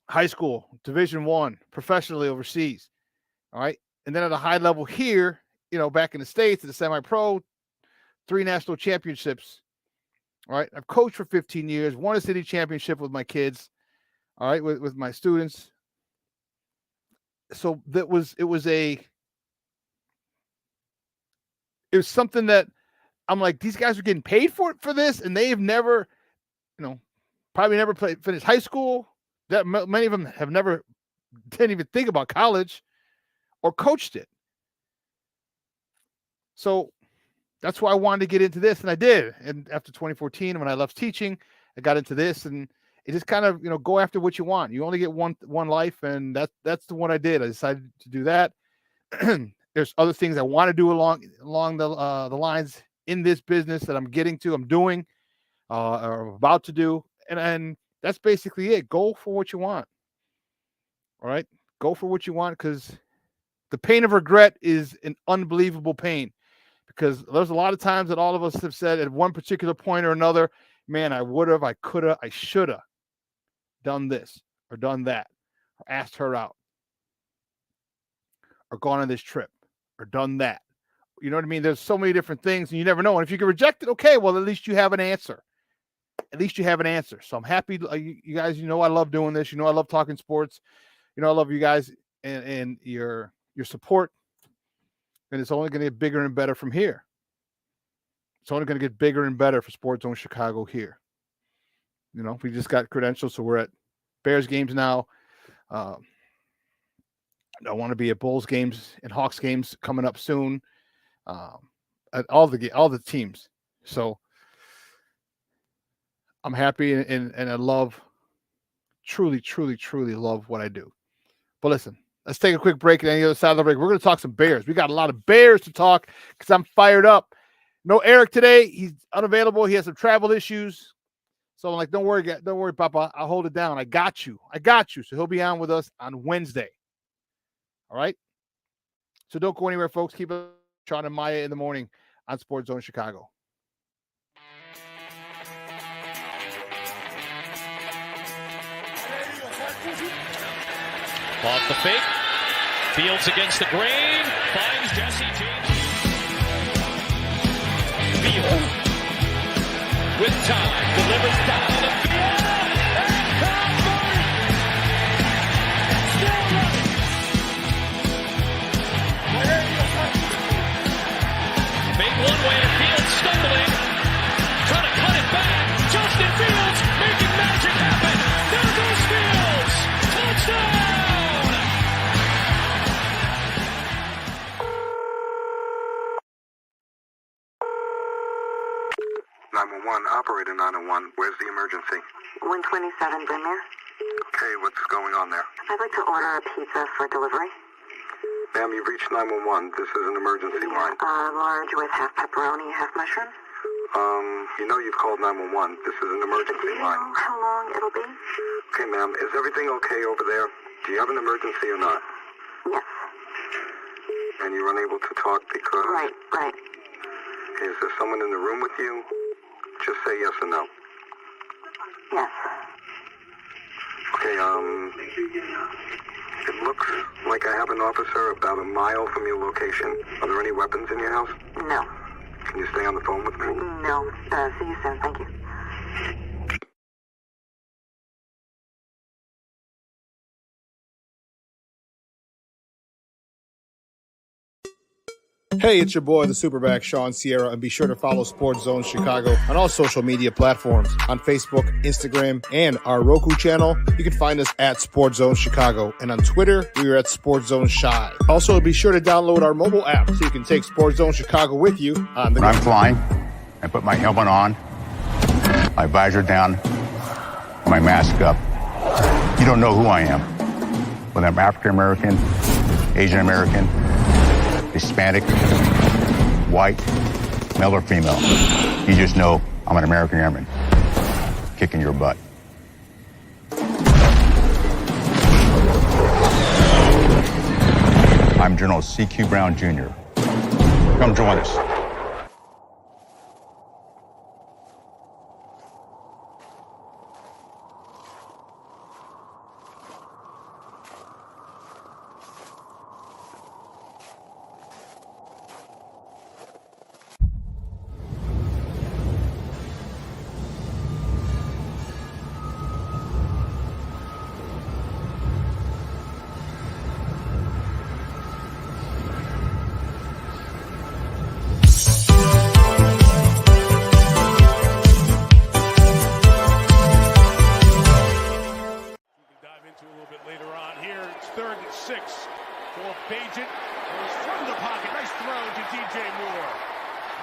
high school, Division I, professionally overseas. All right. And then at a high level here, back in the States, at the semi-pro, 3 national championships. All right. I've coached for 15 years, won a city championship with my kids. All right. With my students. So it was something that I'm like, these guys are getting paid for this, and they've never, probably never finished high school. That many of them have never, didn't even think about college or coached it. So that's why I wanted to get into this, and I did. And after 2014, when I left teaching, I got into this, and it just kind of, go after what you want. You only get one life, and that's the one I did. I decided to do that. There's other things I want to do along the lines in this business that I'm doing, or about to do, and that's basically it. Go for what you want. All right, go for what you want, because the pain of regret is an unbelievable pain. Because there's a lot of times that all of us have said at one particular point or another, man, I would have, I could have, I should have done this or done that, or asked her out, or gone on this trip, or done that. You know what I mean? There's so many different things, and you never know. And if you get rejected, okay, well, at least you have an answer. At least you have an answer. So I'm happy. You guys, I love doing this. I love talking sports. I love you guys and your support. And it's only going to get bigger and better from here. It's only going to get bigger and better for Sports Zone Chicago here. We just got credentials, so we're at Bears games now. I want to be at Bulls games and Hawks games coming up soon. At all the teams. So I'm happy and I love, truly, truly, truly love what I do. But listen, let's take a quick break. And on the other side of the break, we're going to talk some Bears. We got a lot of Bears to talk because I'm fired up. No Eric today. He's unavailable. He has some travel issues. So I'm like, don't worry, Papa. I'll hold it down. I got you. So he'll be on with us on Wednesday. All right? So don't go anywhere, folks. Keep it Shawn and Maya in the morning on Sports Zone Chicago. Off the fake. Fields against the grain. Finds Jesse James. Field. With time. Delivers down the field. And Cowboys. Still running. Made one way. Fields stumbling. Trying to cut it back. Justin Fields making magic happen. There goes Fields. Touchdown. 911, operator 901. Where's the emergency? 127 Brynmere. Okay, what's going on there? I'd like to order a pizza for delivery. Ma'am, you've reached 911. This is an emergency line. Large with half pepperoni, half mushroom. You've called 911. This is an emergency line. How long it'll be? Okay, ma'am, is everything okay over there? Do you have an emergency or not? Yes. And you're unable to talk because... Right. Is there someone in the room with you? Just say yes or no. Yes. Okay, it looks like I have an officer about a mile from your location. Are there any weapons in your house? No. Can you stay on the phone with me? No. See you soon. Thank you. Hey, it's your boy, the SuperBack, Shawn Sierra, and be sure to follow Sports Zone Chicago on all social media platforms, on Facebook, Instagram, and our Roku channel. You can find us at Sports Zone Chicago, and on Twitter, we are at Sports Zone Shy. Also, be sure to download our mobile app so you can take Sports Zone Chicago with you on the go. When I'm flying, I put my helmet on, my visor down, my mask up. You don't know who I am. Whether I'm African American, Asian American, Hispanic, white, male or female. You just know I'm an American airman kicking your butt. I'm General C.Q. Brown Jr. Come join us.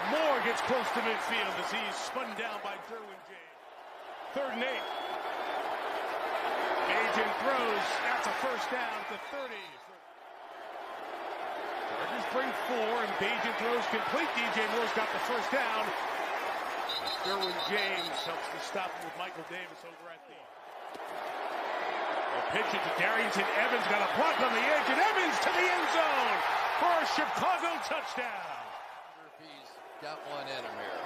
Moore gets close to midfield as he's spun down by Derwin James. 3rd and 8. Agent throws. That's a first down at the 30. Chargers bring 4, and Bajan throws complete. DJ Moore's got the first down. Derwin James helps to stop him with Michael Davis over at the. Pitch it to Darrington Evans. Got a block on the edge, and Evans to the end zone for a Chicago touchdown. He's got one in him here.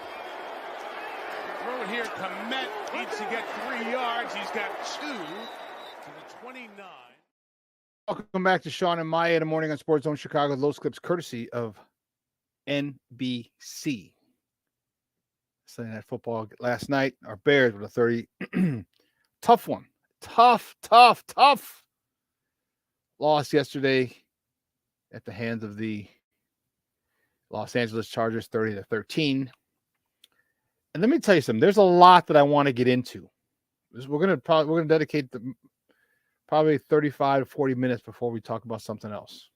Throw it here. Komet needs to get 3 yards. He's got 2 to the 29. Welcome back to Shawn and Maya in the morning on Sports Zone Chicago. Those clips courtesy of NBC. Sunday Night Football last night. Our Bears with a 30. Tough one. Tough loss yesterday at the hands of the Los Angeles Chargers, 30-13. And let me tell you something. There's a lot that I want to get into. We're gonna dedicate probably 35 to 40 minutes before we talk about something else.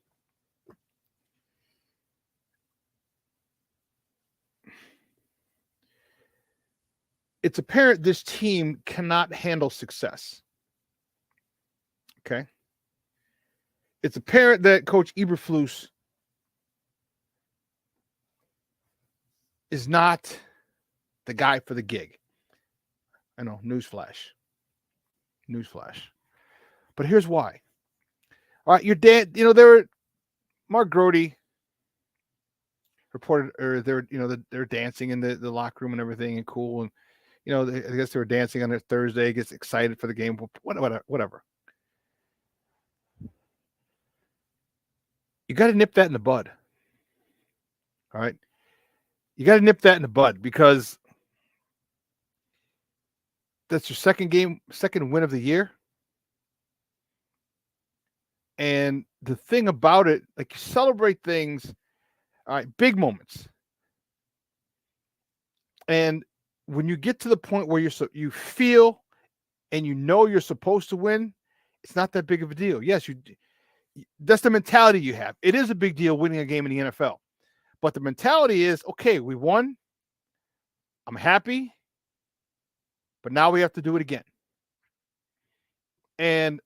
It's apparent this team cannot handle success. Okay. It's apparent that Coach Eberflus is not the guy for the gig. I know, newsflash. But here's why. All right, your dad, Mark Grody reported, or they're dancing in the locker room and everything, and cool, and I guess they were dancing on a Thursday, gets excited for the game, whatever. You got to nip that in the bud. All right? You got to nip that in the bud, because that's your second win of the year. And the thing about it, like, you celebrate things, all right, big moments. And when you get to the point where you feel and you're supposed to win, it's not that big of a deal. Yes, that's the mentality you have. It is a big deal winning a game in the NFL. But the mentality is, okay, we won. I'm happy. But now we have to do it again. And,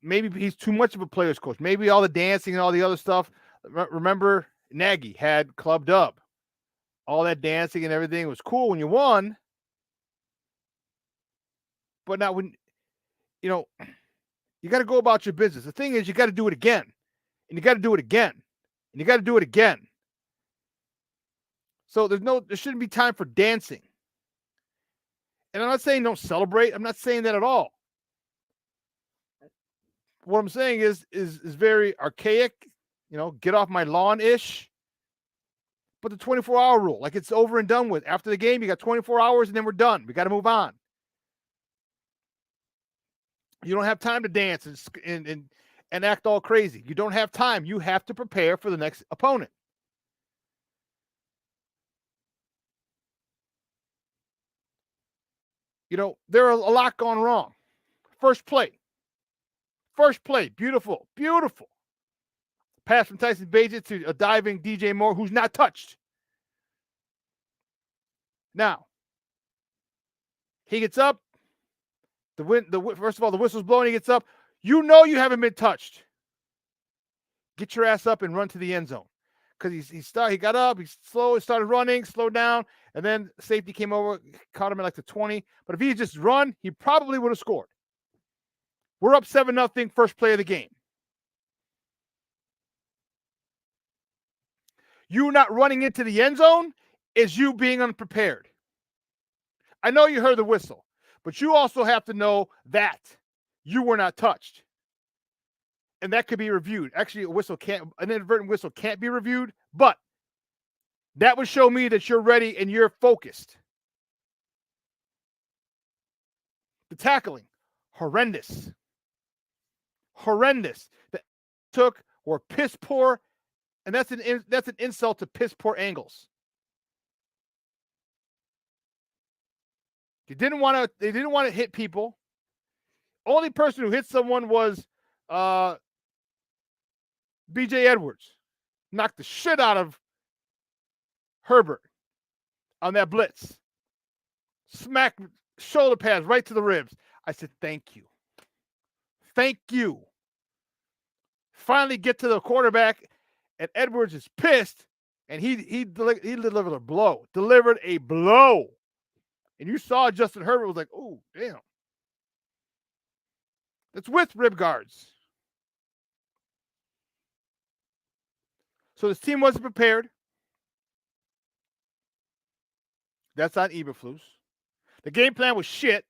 maybe he's too much of a player's coach. Maybe all the dancing and all the other stuff. Remember, Nagy had Club Dub. All that dancing and everything was cool when you won. But now when, you got to go about your business. The thing is, you got to do it again. And you got to do it again. And you got to do it again. So there shouldn't be time for dancing. And I'm not saying don't celebrate. I'm not saying that at all. What I'm saying is very archaic, get off my lawn-ish. But the 24-hour rule, like, it's over and done with. After the game, you got 24 hours and then we're done. We got to move on. You don't have time to dance and act all crazy. You don't have time. You have to prepare for the next opponent. There are a lot gone wrong. First play, beautiful. Pass from Tyson Bagent to a diving DJ Moore, who's not touched. Now, he gets up. First of all, the whistle's blowing. He gets up. You haven't been touched. Get your ass up and run to the end zone. Because he got up, he started running, slowed down, and then safety came over, caught him at like the 20. But if he had just run, he probably would have scored. We're up 7-0, first play of the game. You not running into the end zone is you being unprepared. I know you heard the whistle, but you also have to know that you were not touched. And that could be reviewed. Actually, an inadvertent whistle can't be reviewed, but that would show me that you're ready and you're focused. The tackling, horrendous. The were piss poor, and that's an insult to piss poor angles. They didn't want to hit people. Only person who hit someone was BJ Edwards. Knocked the shit out of Herbert on that blitz. Smack shoulder pads right to the ribs. I said, thank you. Thank you. Finally get to the quarterback, and Edwards is pissed, and he delivered a blow. Delivered a blow. And you saw Justin Herbert was like, oh, damn. That's with rib guards. So this team wasn't prepared. That's on Eberflus. The game plan was shit.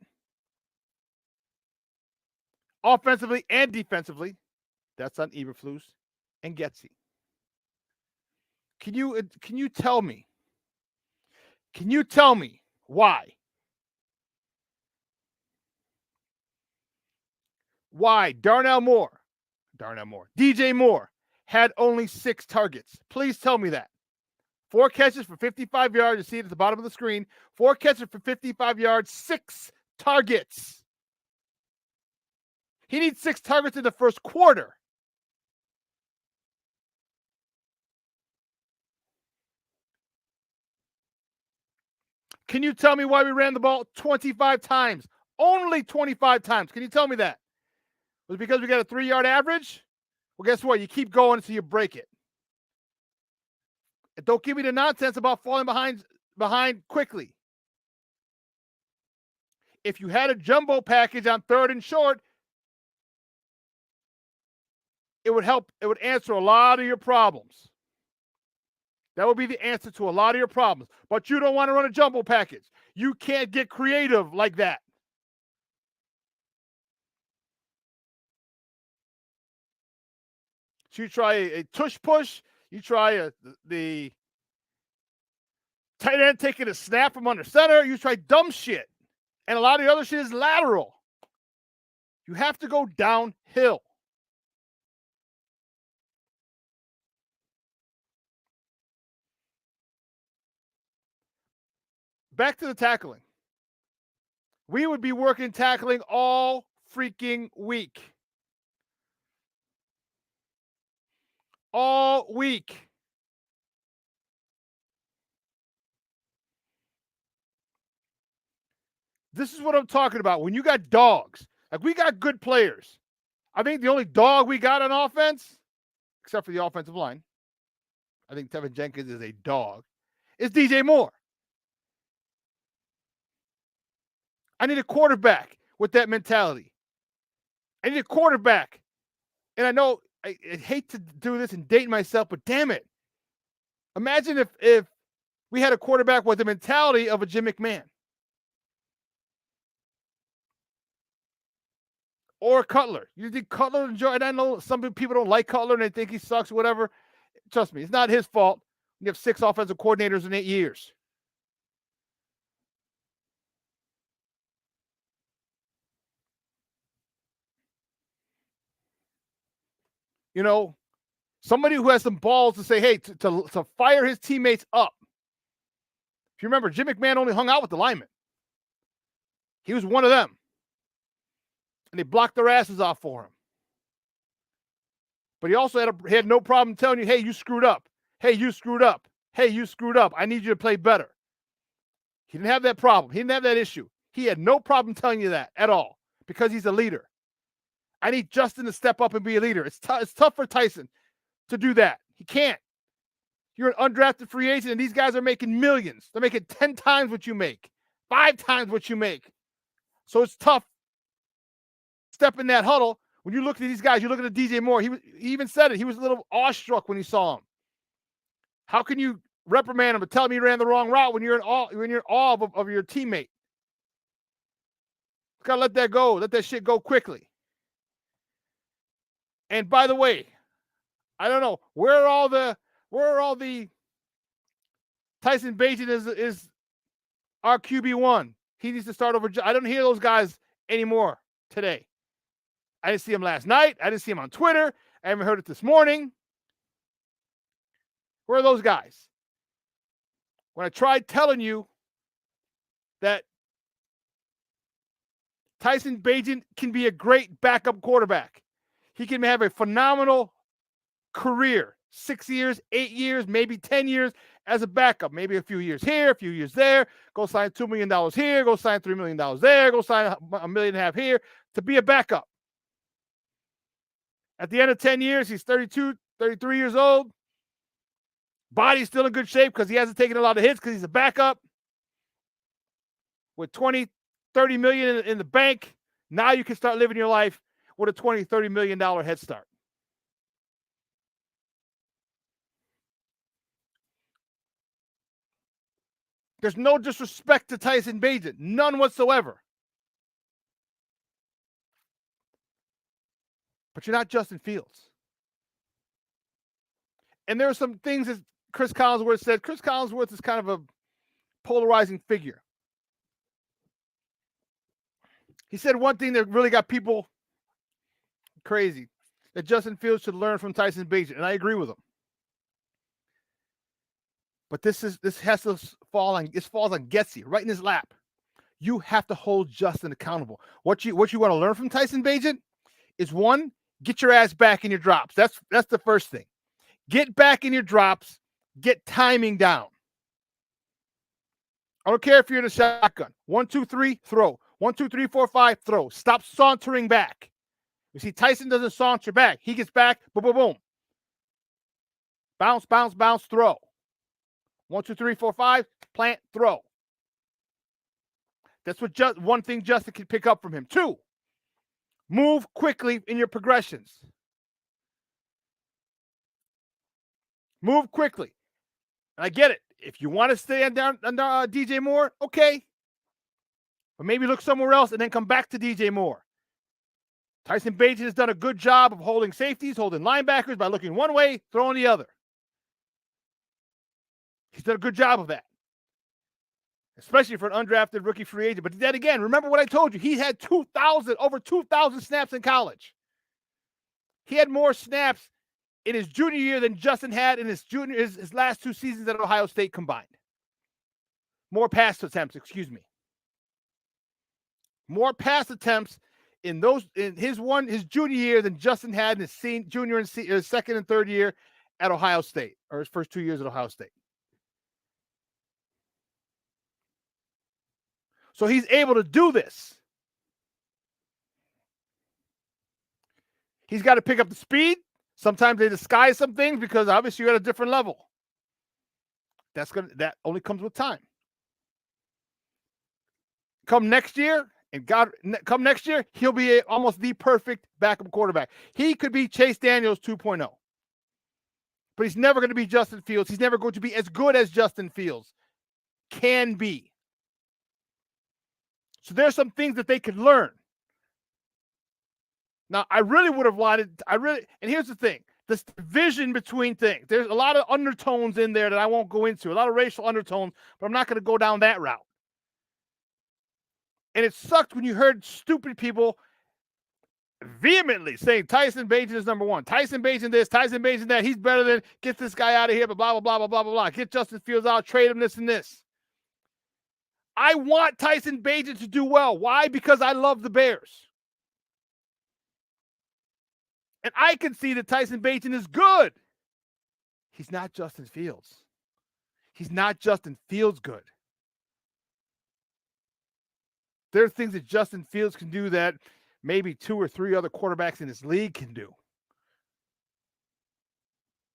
Offensively and defensively. That's on Eberflus and Getsy. Can you tell me? Can you tell me why? Why DJ Moore had only 6 targets? Please tell me that. 4 catches for 55 yards. You see it at the bottom of the screen. 4 catches for 55 yards, 6 targets. He needs 6 targets in the first quarter. Can you tell me why we ran the ball 25 times? Only 25 times. Can you tell me that? Was it because we got a 3-yard average? Well, guess what? You keep going until you break it. And don't give me the nonsense about falling behind quickly. If you had a jumbo package on 3rd and short, it would help. It would answer a lot of your problems. That would be the answer to a lot of your problems. But you don't want to run a jumbo package. You can't get creative like that. So you try a tush push. You try the tight end taking a snap from under center. You try dumb shit. And a lot of the other shit is lateral. You have to go downhill. Back to the tackling. We would be working tackling all freaking week. All week. This is what I'm talking about. When you got dogs, like we got good players. I think the only dog we got on offense, except for the offensive line, I think Tevin Jenkins is a dog, is DJ Moore. I need a quarterback with that mentality. I need a quarterback. And I know I hate to do this and date myself, but damn it. Imagine if we had a quarterback with the mentality of a Jim McMahon. Or Cutler. You think Cutler enjoy? And I know some people don't like Cutler and they think he sucks or whatever. Trust me, it's not his fault. You have 6 offensive coordinators in 8 years. You know, somebody who has some balls to say, hey, to fire his teammates up. If you remember, Jim McMahon only hung out with the linemen. He was one of them. And they blocked their asses off for him. But he also had no problem telling you, hey, you screwed up. Hey, you screwed up. Hey, you screwed up. I need you to play better. He didn't have that problem. He didn't have that issue. He had no problem telling you that at all because he's a leader. I need Justin to step up and be a leader. It's tough for Tyson to do that. He can't. You're an undrafted free agent, and these guys are making millions. They're making 10 times what you make, 5 times what you make. So it's tough. Step in that huddle. When you look at these guys, you look at the DJ Moore. He even said it. He was a little awestruck when he saw him. How can you reprimand him and tell him he ran the wrong route when you're in awe of your teammate? Gotta let that go. Let that shit go quickly. And by the way, I don't know where are all the Tyson Bagent is our QB1. He needs to start over. I don't hear those guys anymore today. I didn't see him last night. I didn't see him on Twitter. I haven't heard it this morning. Where are those guys? When I tried telling you that Tyson Bagent can be a great backup quarterback. He can have a phenomenal career, 6 years, 8 years, maybe 10 years, as a backup, maybe a few years here, a few years there, go sign $2 million here, go sign $3 million there, go sign $1.5 million here to be a backup. At the end of 10 years, he's 32, 33 years old. Body's still in good shape because he hasn't taken a lot of hits because he's a backup. With 20, 30 million in the bank, now you can start living your life with a $20, $30 million head start. There's no disrespect to Tyson Bagent, none whatsoever. But you're not Justin Fields. And there are some things that Chris Collinsworth said. Chris Collinsworth is kind of a polarizing figure. He said one thing that really got people crazy, that Justin Fields should learn from Tyson Bagent, and I agree with him. But this has to falls on Getsy, right in his lap. You have to hold Justin accountable. What you want to learn from Tyson Bagent is, one, get your ass back in your drops. That's the first thing. Get back in your drops. Get timing down. I don't care if you're in a shotgun. 1, 2, 3, throw. 1, 2, 3, 4, 5, throw. Stop sauntering back. You see, Tyson doesn't saunter back. He gets back, boom, boom, boom. Bounce, bounce, bounce, throw. 1, 2, 3, 4, 5, plant, throw. That's what one thing Justin can pick up from him. 2, move quickly in your progressions. Move quickly. And I get it. If you want to stay under DJ Moore, okay. But maybe look somewhere else and then come back to DJ Moore. Tyson Bagent has done a good job of holding safeties, holding linebackers by looking one way, throwing the other. He's done a good job of that, especially for an undrafted rookie free agent. But then again, remember what I told you. He had over 2,000 snaps in college. He had more snaps in his junior year than Justin had in his last 2 seasons at Ohio State combined. More pass attempts, More pass attempts in his junior year than Justin had in his junior and his second and third year at Ohio State, or his first 2 years at Ohio State. So he's able to do this. He's got to pick up the speed. Sometimes they disguise some things because obviously you're at a different level. That only comes with time. Come next year, he'll be almost the perfect backup quarterback. He could be Chase Daniels 2.0. But he's never going to be Justin Fields. He's never going to be as good as Justin Fields can be. So there's some things that they could learn. Now, I really would have wanted, and here's the thing, this division between things. There's a lot of undertones in there that I won't go into, a lot of racial undertones, but I'm not going to go down that route. And it sucked when you heard stupid people vehemently saying Tyson Bagent is number one. Tyson Bagent this, Tyson Bagent that. He's better than, get this guy out of here, but blah, blah, blah, blah, blah, blah, blah. Get Justin Fields out, trade him this and this. I want Tyson Bagent to do well. Why? Because I love the Bears. And I can see that Tyson Bagent is good. He's not Justin Fields. He's not Justin Fields good. There are things that Justin Fields can do that maybe 2 or 3 other quarterbacks in this league can do.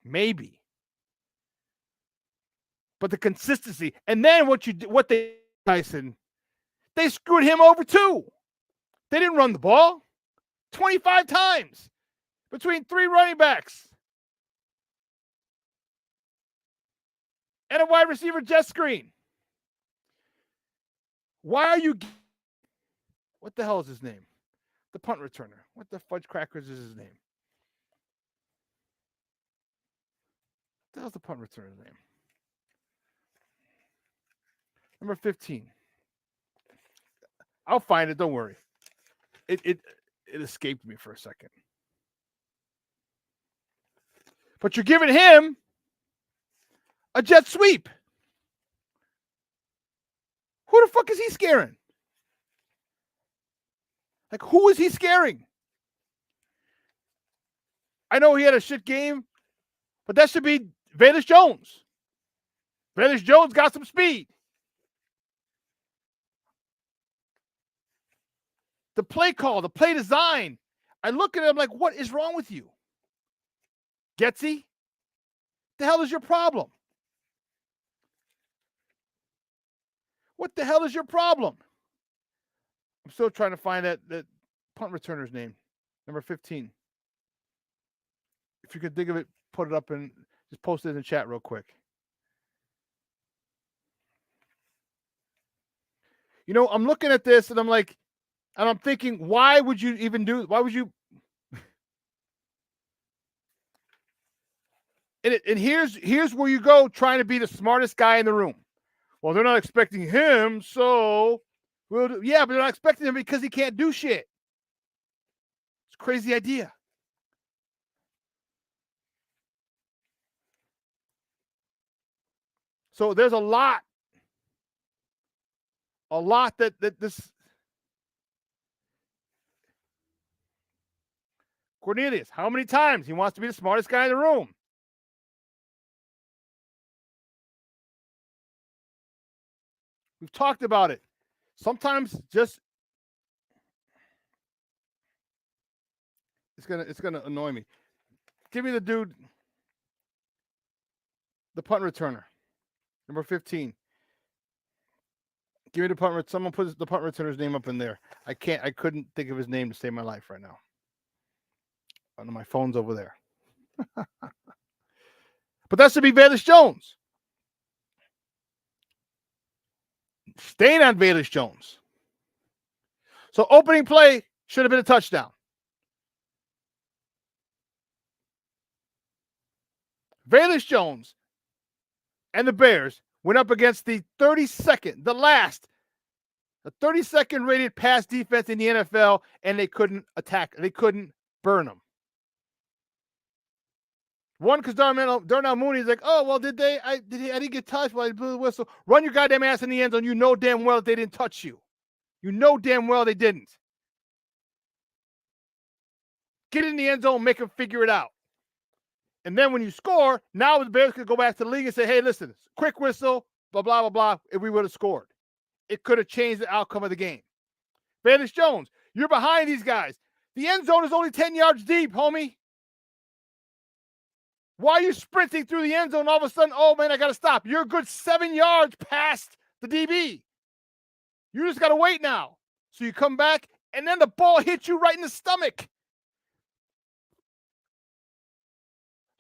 Maybe. But the consistency, and then Tyson, they screwed him over too. They didn't run the ball 25 times between 3 running backs and a wide receiver jet screen. Why are you? What the hell is his name? The punt returner. What the fudge crackers is his name? What the hell's the punt returner's name? Number 15. I'll find it. Don't worry. It escaped me for a second. But you're giving him a jet sweep. Who the fuck is he scaring? Like, who is he scaring? I know he had a shit game, but that should be Velus Jones. Velus Jones got some speed. The play call, the play design. I look at it, I'm like, what is wrong with you? Getsy? The hell is your problem? What the hell is your problem? I'm still trying to find that punt returner's name, number 15. If you could think of it, put it up and just post it in the chat real quick. You know, I'm looking at this and I'm like, and I'm thinking, why would you even do? Why would you? And here's where you go trying to be the smartest guy in the room. Well, they're not expecting him, so yeah, but they're not expecting him because he can't do shit. It's a crazy idea. So there's a lot that this Cornelius, how many times he wants to be the smartest guy in the room? We've talked about it. Sometimes just it's gonna annoy me. Give me the dude, the punt returner, number 15. Give me the punt. Someone put the punt returner's name up in there. I couldn't think of his name to save my life right now. Oh, no, my phone's over there. But that should be Velus Jones. Staying on Velus Jones. So opening play should have been a touchdown. Velus Jones and the Bears went up against the 32nd rated pass defense in the NFL, and they couldn't attack. They couldn't burn them. One, because Darnell Mooney is like, oh, well, I didn't get touched while I blew the whistle. Run your goddamn ass in the end zone. You know damn well that they didn't touch you. You know damn well they didn't. Get in the end zone, make them figure it out. And then when you score, now the Bears could go back to the league and say, hey, listen, quick whistle, blah, blah, blah, blah, if we would have scored. It could have changed the outcome of the game. Velus Jones, you're behind these guys. The end zone is only 10 yards deep, homie. Why are you sprinting through the end zone all of a sudden? Oh, man, I got to stop. You're a good 7 yards past the DB. You just got to wait now. So you come back, and then the ball hits you right in the stomach.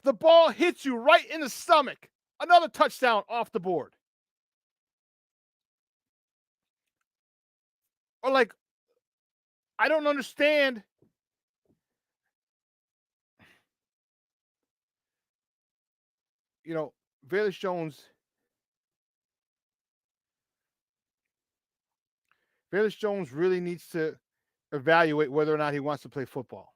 The ball hits you right in the stomach. Another touchdown off the board. Or like, I don't understand. You know, Velus Jones really needs to evaluate whether or not he wants to play football.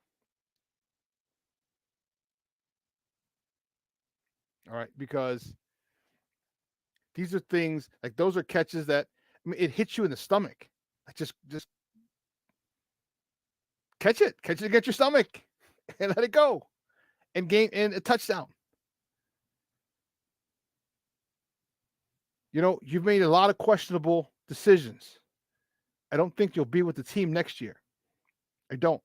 All right, because these are things like those are catches that it hits you in the stomach. Like just catch it against your stomach and let it go and gain and a touchdown. You know, you've made a lot of questionable decisions. I don't think you'll be with the team next year. I don't.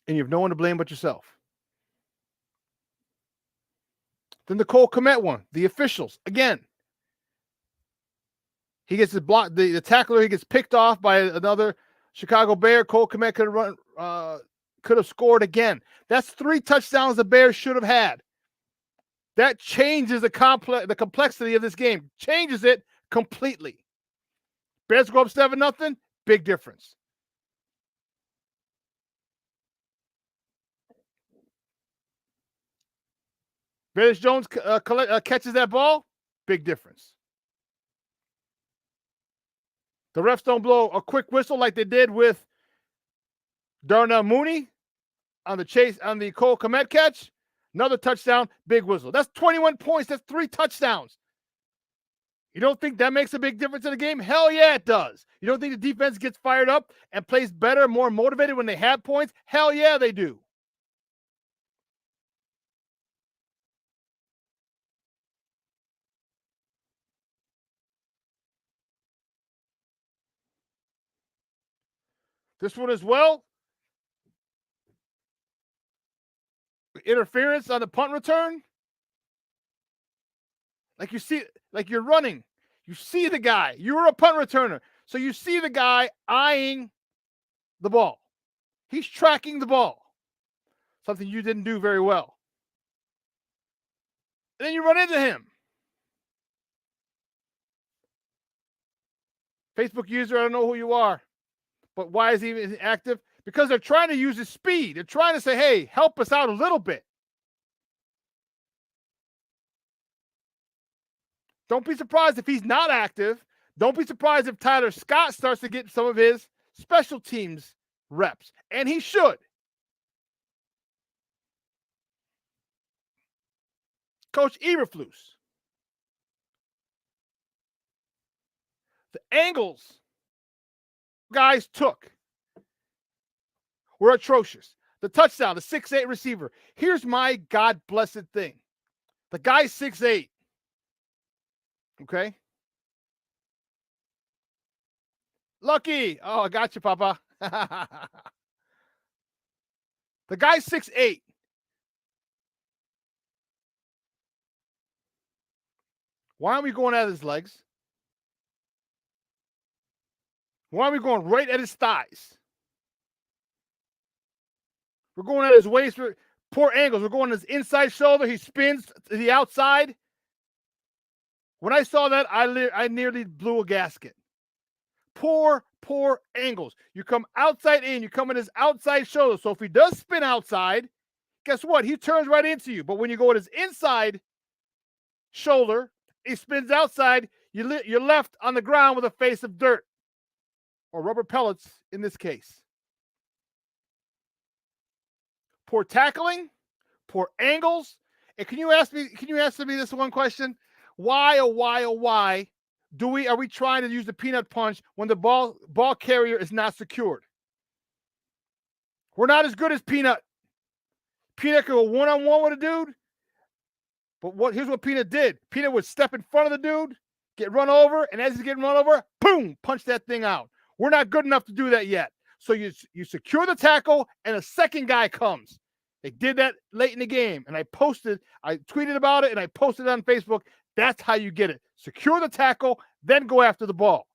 And you have no one to blame but yourself. Then the Cole Kmet one, the officials, again. He gets the block, the tackler, he gets picked off by another Chicago Bear. Cole Kmet could have scored again. That's 3 touchdowns the Bears should have had. That changes the complexity of this game. Changes it completely. Bears go up 7-0. Big difference. Velus Jones catches that ball. Big difference. The refs don't blow a quick whistle like they did with Darnell Mooney on the Cole Kmet catch. Another touchdown, big whistle. That's 21 points. That's 3 touchdowns. You don't think that makes a big difference in the game? Hell yeah, it does. You don't think the defense gets fired up and plays better, more motivated when they have points? Hell yeah, they do. This one as well. Interference on the punt return. Like you see, like you're running. You see the guy. You're a punt returner. So you see the guy eyeing the ball. He's tracking the ball. Something you didn't do very well. And then you run into him. Facebook user, I don't know who you are. But why is he even active? Because they're trying to use his speed. They're trying to say, hey, help us out a little bit. Don't be surprised if he's not active. Don't be surprised if Tyler Scott starts to get some of his special teams reps. And he should. Coach Eberflus. The angles guys took were atrocious. The touchdown, the 6'8" receiver. Here's my God-blessed thing. The guy's 6'8". Okay? Lucky. Oh, I got you, Papa. The guy's 6'8". Why aren't we going at his legs? Why are we going right at his thighs? We're going at his waist. Poor angles. We're going at his inside shoulder. He spins to the outside. When I saw that, I nearly blew a gasket. Poor angles. You come outside in. You come in his outside shoulder. So if he does spin outside, guess what? He turns right into you. But when you go at his inside shoulder, he spins outside, you're left on the ground with a face of dirt. Or rubber pellets in this case. Poor tackling, poor angles. And can you answer me this one question? Why are we trying to use the peanut punch when the ball carrier is not secured? We're not as good as Peanut. Peanut could go one-on-one with a dude. But here's what Peanut did. Peanut would step in front of the dude, get run over, and as he's getting run over, boom, punch that thing out. We're not good enough to do that yet. So you secure the tackle, and a second guy comes. They did that late in the game, and I tweeted about it, and I posted it on Facebook. That's how you get it. Secure the tackle, then go after the ball.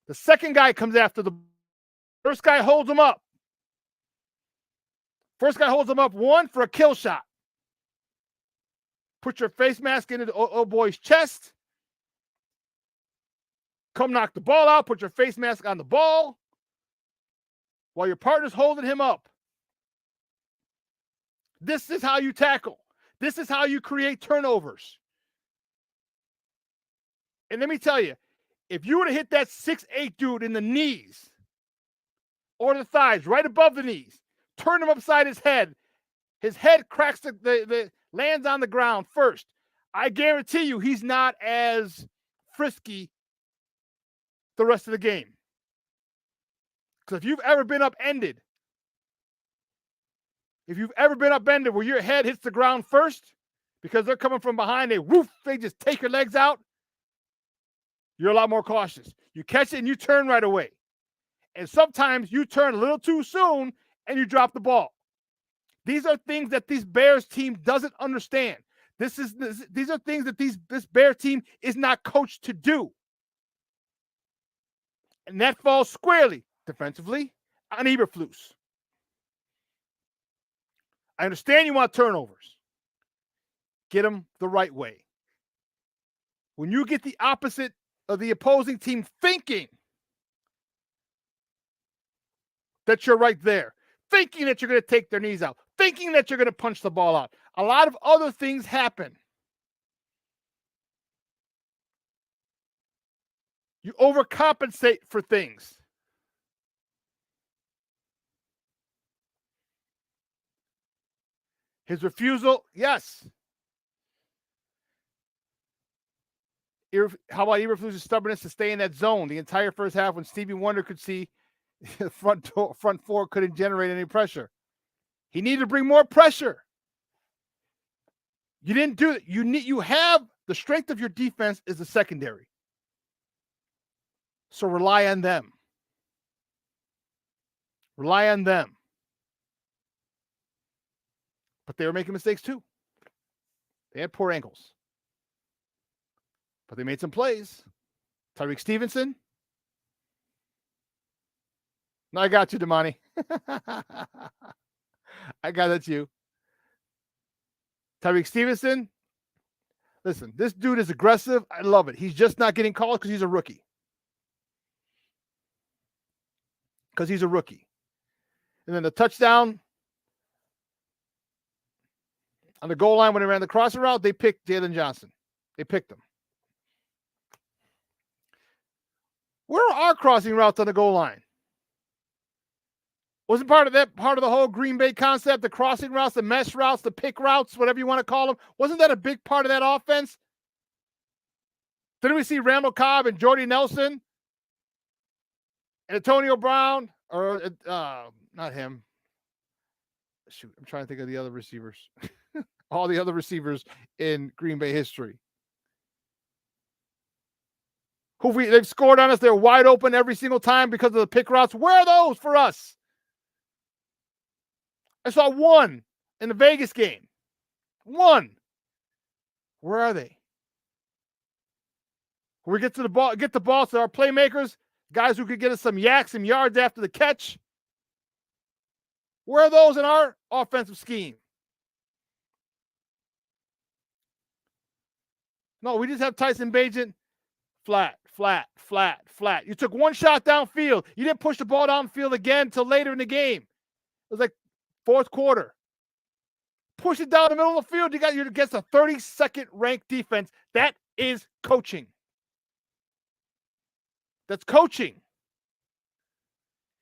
The second guy comes after the first guy, holds him up. First guy holds him up, one for a kill shot. Put your face mask into the old boy's chest. Come knock the ball out. Put your face mask on the ball while your partner's holding him up. This is how you tackle. This is how you create turnovers. And let me tell you, if you were to hit that 6'8" dude in the knees or the thighs, right above the knees, turn him upside his head cracks the lands on the ground first. I guarantee you he's not as frisky the rest of the game. Because if you've ever been upended where your head hits the ground first because they're coming from behind, they just take your legs out, you're a lot more cautious. You catch it and you turn right away. And sometimes you turn a little too soon and you drop the ball. These are things that this Bears team doesn't understand. These are things that this Bears team is not coached to do. And that falls squarely, defensively, on Eberflus. I understand you want turnovers. Get them the right way. When you get the opposite of the opposing team thinking that you're right there, thinking that you're going to take their knees out, thinking that you're going to punch the ball out, a lot of other things happen. You overcompensate for things. His refusal, yes. How about Eberflus' stubbornness to stay in that zone the entire first half when Stevie Wonder could see the front four couldn't generate any pressure? He needed to bring more pressure. You didn't do it. You have the strength of your defense is the secondary. So rely on them. Rely on them. But they were making mistakes too. They had poor ankles. But they made some plays. Tyreek Stevenson. No, I got you, Damani. I got that you. Tyreek Stevenson. Listen, this dude is aggressive. I love it. He's just not getting called because he's a rookie. And then the touchdown on the goal line when they ran the crossing route, they picked Jalen Johnson. They picked him. Where are our crossing routes on the goal line? Wasn't part of the whole Green Bay concept, the crossing routes, the mesh routes, the pick routes, whatever you want to call them? Wasn't that a big part of that offense? Didn't we see Randall Cobb and Jordy Nelson and Antonio Brown? Or, not him. Shoot, I'm trying to think of the other receivers. All the other receivers in Green Bay history. They've scored on us. They're wide open every single time because of the pick routes. Where are those for us? I saw one in the Vegas game. One. Where are they? When we get to the ball, get the ball to our playmakers, guys who could get us some yards after the catch. Where are those in our offensive scheme? No, we just have Tyson Bagent flat. You took one shot downfield. You didn't push the ball downfield again until later in the game. It was like fourth quarter. Push it down the middle of the field. You're against a 32nd ranked defense. That is coaching. That's coaching.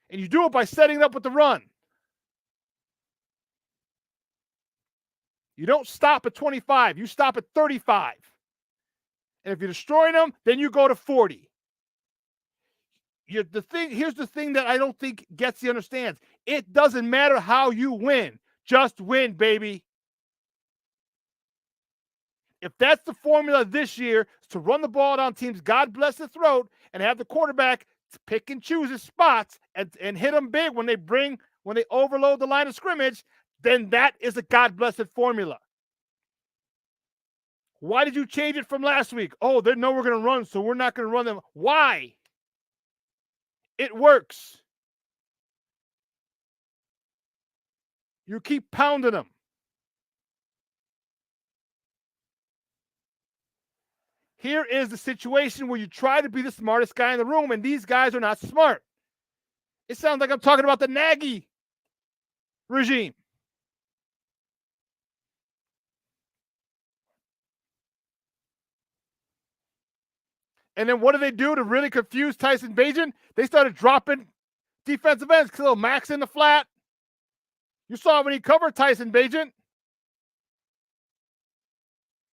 And you do it by setting it up with the run. You don't stop at 25. You stop at 35. And if you're destroying them, then you go to 40. Here's the thing that I don't think Getsy understands. It doesn't matter how you win. Just win, baby. If that's the formula this year, is to run the ball down teams, God bless the throat, and have the quarterback pick and choose his spots and hit them big when they overload the line of scrimmage, then that is a God blessed formula. Why did you change it from last week? Oh, they know we're going to run, so we're not going to run them. Why? It works. You keep pounding them. Here is the situation where you try to be the smartest guy in the room, and these guys are not smart. It sounds like I'm talking about the Nagy regime. And then what do they do to really confuse Tyson Bagent? They started dropping defensive ends. Khalil Mack's in the flat. You saw when he covered Tyson Bagent.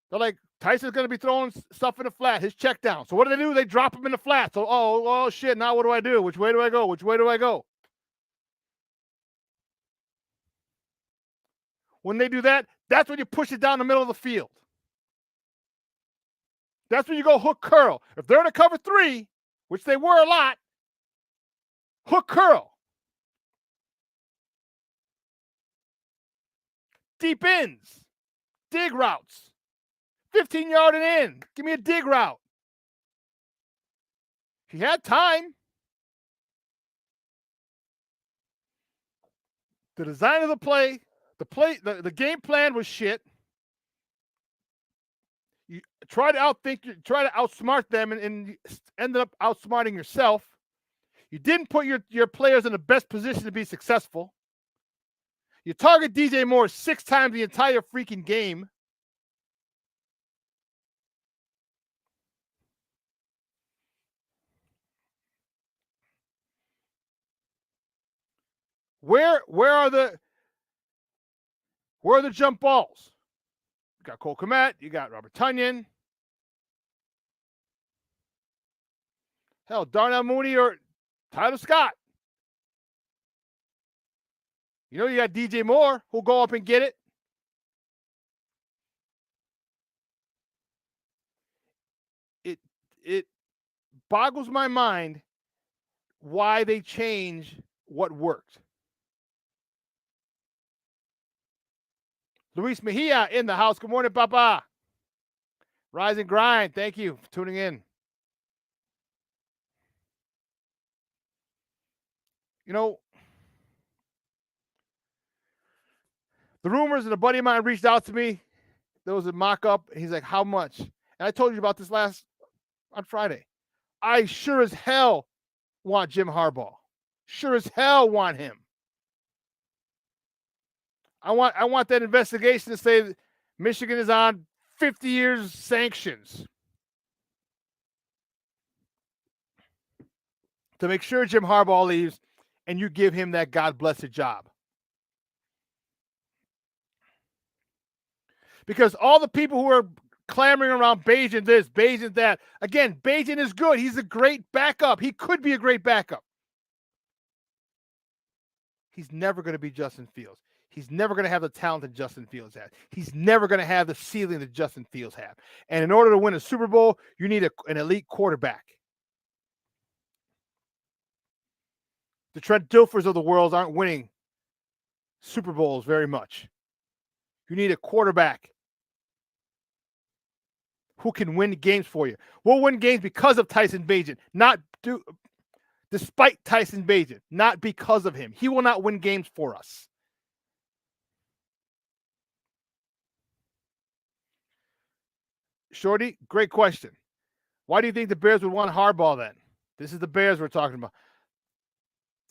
They're like, Tyson's going to be throwing stuff in the flat, his check down. So what do? They drop him in the flat. So, oh, shit, now what do I do? Which way do I go? When they do that, that's when you push it down the middle of the field. That's when you go hook curl. If they're in a cover 3, which they were a lot, hook curl. Deep ends. Dig routes. 15-yard and in. Give me a dig route. He had time. The design of the play, the game plan was shit. You try to outsmart them and you ended up outsmarting yourself. You didn't put your players in the best position to be successful. You target DJ Moore 6 times the entire freaking game. Where are the jump balls? You got Cole Kmet, you got Robert Tonyan. Hell, Darnell Mooney or Tyler Scott. You know you got DJ Moore who'll go up and get it. It boggles my mind why they change what worked. Luis Mejia in the house. Good morning, Papa. Rise and grind. Thank you for tuning in. You know, the rumors that a buddy of mine reached out to me. There was a mock-up. And he's like, how much? And I told you about this on Friday. I sure as hell want Jim Harbaugh. Sure as hell want him. I want that investigation to say that Michigan is on 50 years sanctions to make sure Jim Harbaugh leaves and you give him that God-blessed job. Because all the people who are clamoring around Bagent this, Bagent that, again, Bagent is good. He's a great backup. He could be a great backup. He's never going to be Justin Fields. He's never going to have the talent that Justin Fields has. He's never going to have the ceiling that Justin Fields has. And in order to win a Super Bowl, you need an elite quarterback. The Trent Dilfers of the world aren't winning Super Bowls very much. You need a quarterback who can win games for you. We'll win games because of Tyson Bagent, despite Tyson Bagent, not because of him. He will not win games for us. Shorty, great question. Why do you think the Bears would want Harbaugh then? This is the Bears we're talking about.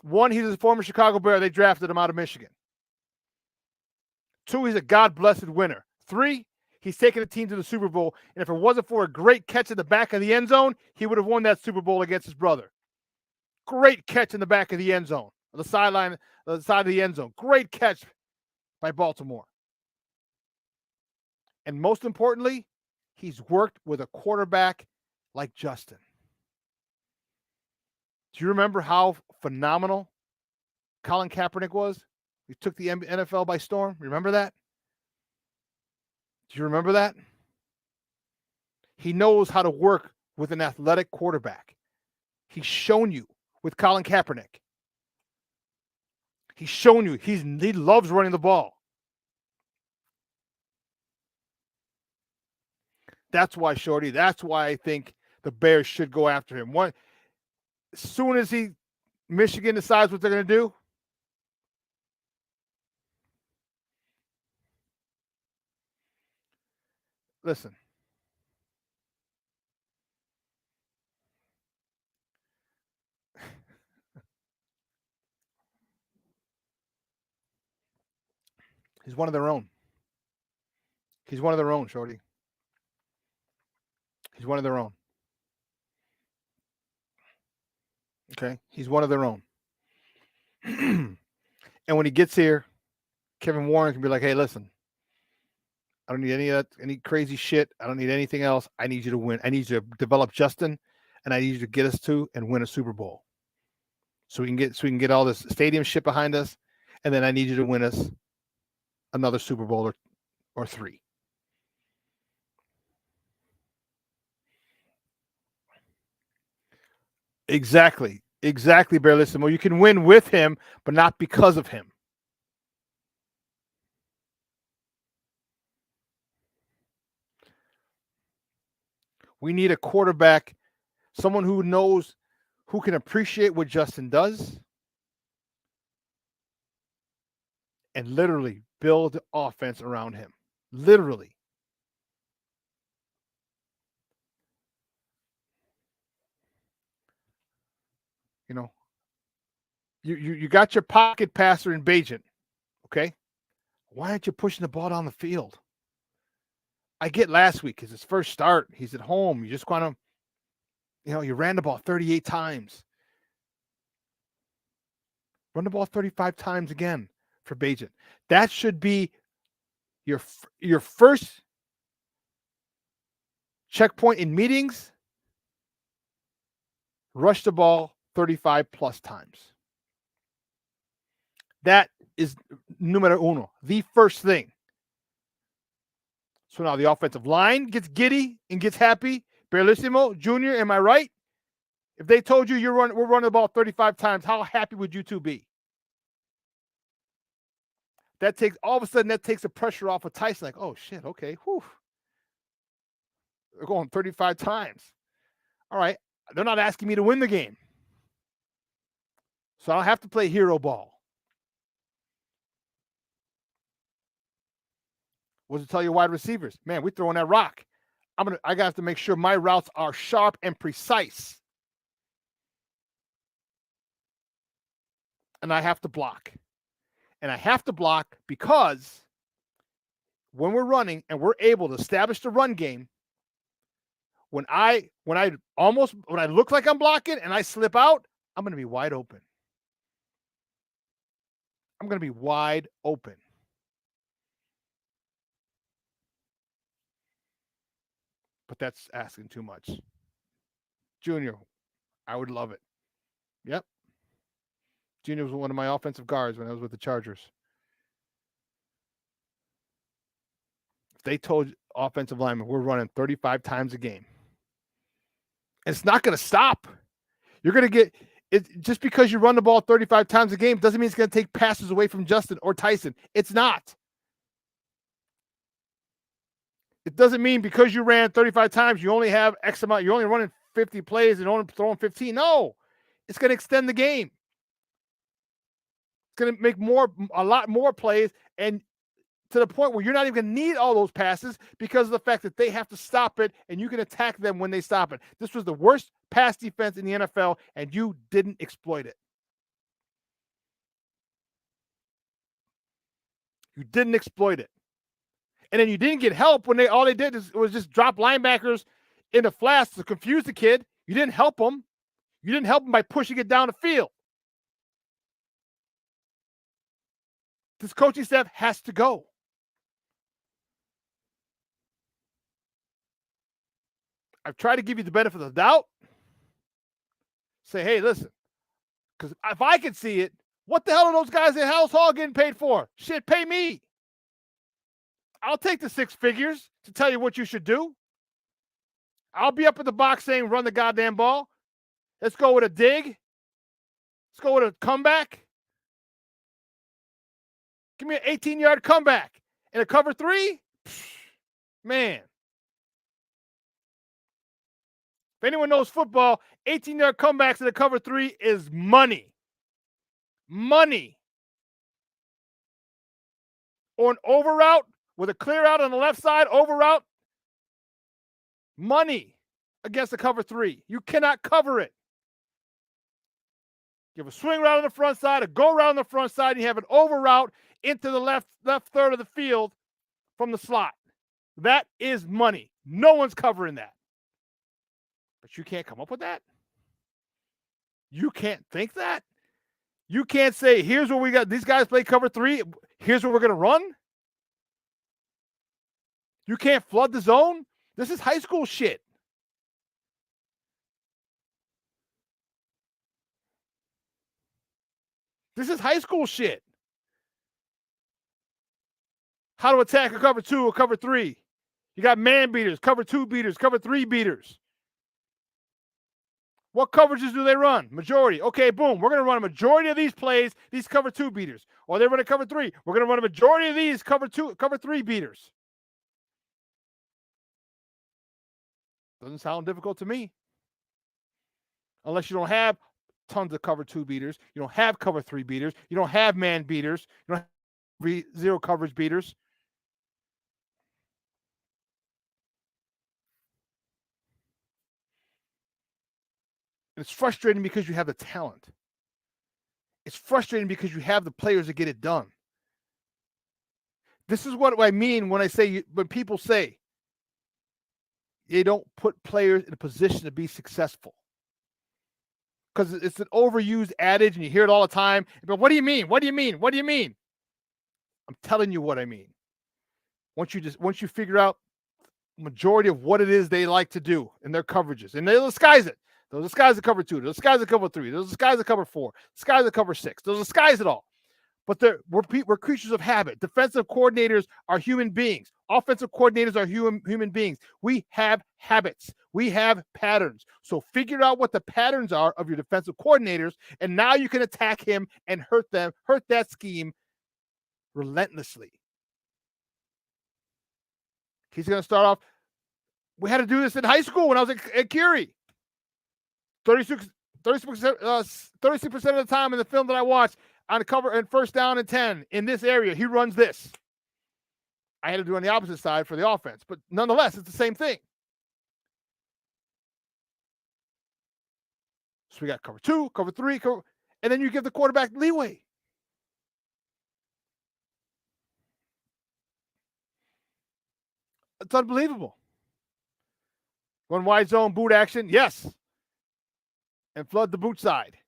One, he's a former Chicago Bear. They drafted him out of Michigan. Two, he's a God-blessed winner. Three, he's taken the team to the Super Bowl. And if it wasn't for a great catch in the back of the end zone, he would have won that Super Bowl against his brother. Great catch in the back of the end zone, the sideline, the side of the end zone. Great catch by Baltimore. And most importantly, he's worked with a quarterback like Justin. Do you remember how phenomenal Colin Kaepernick was? He took the NFL by storm. Remember that? Do you remember that? He knows how to work with an athletic quarterback. He's shown you with Colin Kaepernick. He's shown you he loves running the ball. That's why, Shorty, that's why I think the Bears should go after him. As soon as Michigan decides what they're going to do, listen. He's one of their own. He's one of their own, Shorty. He's one of their own. Okay? He's one of their own. And when he gets here, Kevin Warren can be like, hey, listen, I don't need any crazy shit. I don't need anything else. I need you to win. I need you to develop Justin, and I need you to get us to and win a Super Bowl. So we can get all this stadium shit behind us, and then I need you to win us another Super Bowl or three. Exactly, Bearlissimo. You can win with him, but not because of him. We need a quarterback, someone who knows, who can appreciate what Justin does, and literally build offense around him. Literally. You know, you got your pocket passer in Bagent, okay? Why aren't you pushing the ball down the field? I get last week is his first start. He's at home. You just want to, you ran the ball 38 times. Run the ball 35 times again for Bagent. That should be your first checkpoint in meetings. Rush the ball 35 plus times. That is numero uno, the first thing. So now the offensive line gets giddy and gets happy. Bearlissimo, Junior, am I right? If they told you we're running the ball 35 times, how happy would you two be? that takes the pressure off of Tyson. Like, oh shit, okay, whew. They're going 35 times. All right, they're not asking me to win the game, so I don't have to play hero ball. What does it tell your wide receivers? Man, we're throwing that rock. I got to make sure my routes are sharp and precise. And I have to block. And I have to block because when we're running and we're able to establish the run game, when I look like I'm blocking and I slip out, I'm going to be wide open. I'm going to be wide open. But that's asking too much. Junior, I would love it. Yep. Junior was one of my offensive guards when I was with the Chargers. If they told offensive linemen we're running 35 times a game, and it's not going to stop. You're going to get it just because you run the ball 35 times a game doesn't mean it's going to take passes away from Justin or Tyson. It's not. It doesn't mean because you ran 35 times, you only have X amount. You're only running 50 plays and only throwing 15. No, it's going to extend the game. It's going to make a lot more plays, and to the point where you're not even going to need all those passes because of the fact that they have to stop it, and you can attack them when they stop it. This was the worst pass defense in the NFL, and you didn't exploit it. You didn't exploit it. And then you didn't get help when all they did was just drop linebackers in the flats to confuse the kid. You didn't help them. You didn't help them by pushing it down the field. This coaching staff has to go. I've tried to give you the benefit of the doubt. Say, hey, listen, because if I can see it, what the hell are those guys at House Hall getting paid for? Shit, pay me. I'll take the 6 figures to tell you what you should do. I'll be up in the box saying, run the goddamn ball. Let's go with a dig. Let's go with a comeback. Give me an 18-yard comeback and a cover 3. Man. If anyone knows football, 18-yard comebacks and a cover 3 is money. Money. Or an over route with a clear out on the left side, over route. Money against a cover 3. You cannot cover it. You have a swing route on the front side, a go route on the front side, and you have an over route into the left third of the field from the slot. That is money. No one's covering that. But you can't come up with that. You can't think that. You can't say, here's what we got. These guys play cover 3. Here's what we're going to run. You can't flood the zone. This is high school shit. This is high school shit. How to attack a cover 2 or cover 3. You got man beaters, cover 2 beaters, cover 3 beaters. What coverages do they run? Majority. Okay, boom. We're going to run a majority of these plays, these cover 2 beaters. Or they run a cover 3. We're going to run a majority of these cover 3 beaters. Doesn't sound difficult to me. Unless you don't have tons of cover 2 beaters. You don't have cover 3 beaters. You don't have man beaters. You don't have zero coverage beaters. It's frustrating because you have the talent. It's frustrating because you have the players to get it done. This is what I mean when people say they don't put players in a position to be successful. Because it's an overused adage and you hear it all the time. But what do you mean? What do you mean? What do you mean? I'm telling you what I mean. Once you figure out the majority of what it is they like to do in their coverages, and they'll disguise it. They'll disguise the cover 2. They'll disguise the cover 3. They'll disguise the cover 4. Disguise the cover 6. They'll disguise it all. But we're creatures of habit. Defensive coordinators are human beings. Offensive coordinators are human beings. We have habits. We have patterns. So figure out what the patterns are of your defensive coordinators, and now you can attack him and hurt that scheme relentlessly. He's going to start off. We had to do this in high school when I was at Curie. 36% of the time in the film that I watched on the cover and first down and 10 in this area, he runs this. I had to do it on the opposite side for the offense, but nonetheless, it's the same thing. So we got cover 2, cover 3, and then you give the quarterback leeway. It's unbelievable. Run wide zone, boot action, yes. And flood the boot side.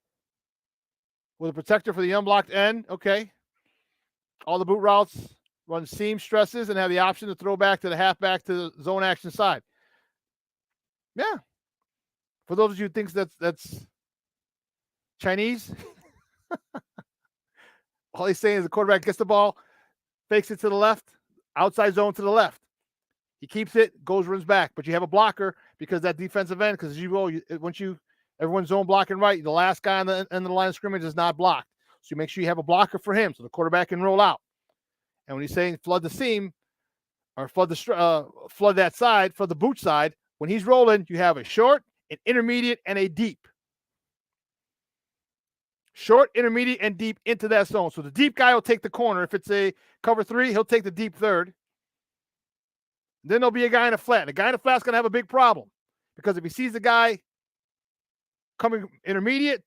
With a protector for the unblocked end, okay. All the boot routes, run seam stresses, and have the option to throw back to the halfback to the zone action side. Yeah. For those of you who think that's Chinese, all he's saying is the quarterback gets the ball, fakes it to the left, outside zone to the left. He keeps it, runs back, but you have a blocker because that defensive end, because everyone's zone blocking right, the last guy on the end of the line of scrimmage is not blocked. So you make sure you have a blocker for him so the quarterback can roll out. And when he's saying flood the seam or flood that side, flood the boot side, when he's rolling, you have a short, an intermediate, and a deep. Short, intermediate, and deep into that zone. So the deep guy will take the corner. If it's a cover 3, he'll take the deep third. Then there'll be a guy in a flat. And the guy in a flat's going to have a big problem because if he sees the guy coming intermediate,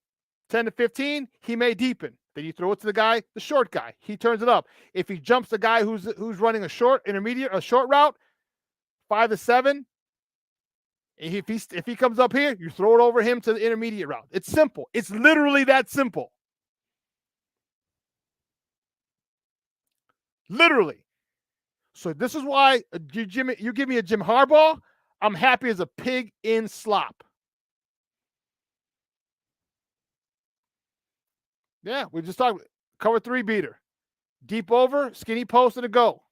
10 to 15, he may deepen. Then you throw it to the guy, the short guy. He turns it up. If he jumps the guy who's running a short, intermediate, a short route, 5 to 7, if he comes up here, you throw it over him to the intermediate route. It's simple. It's literally that simple. Literally. So this is why you give me a Jim Harbaugh, I'm happy as a pig in slop. Yeah, we just talked cover 3 beater. Deep over, skinny post, and a go.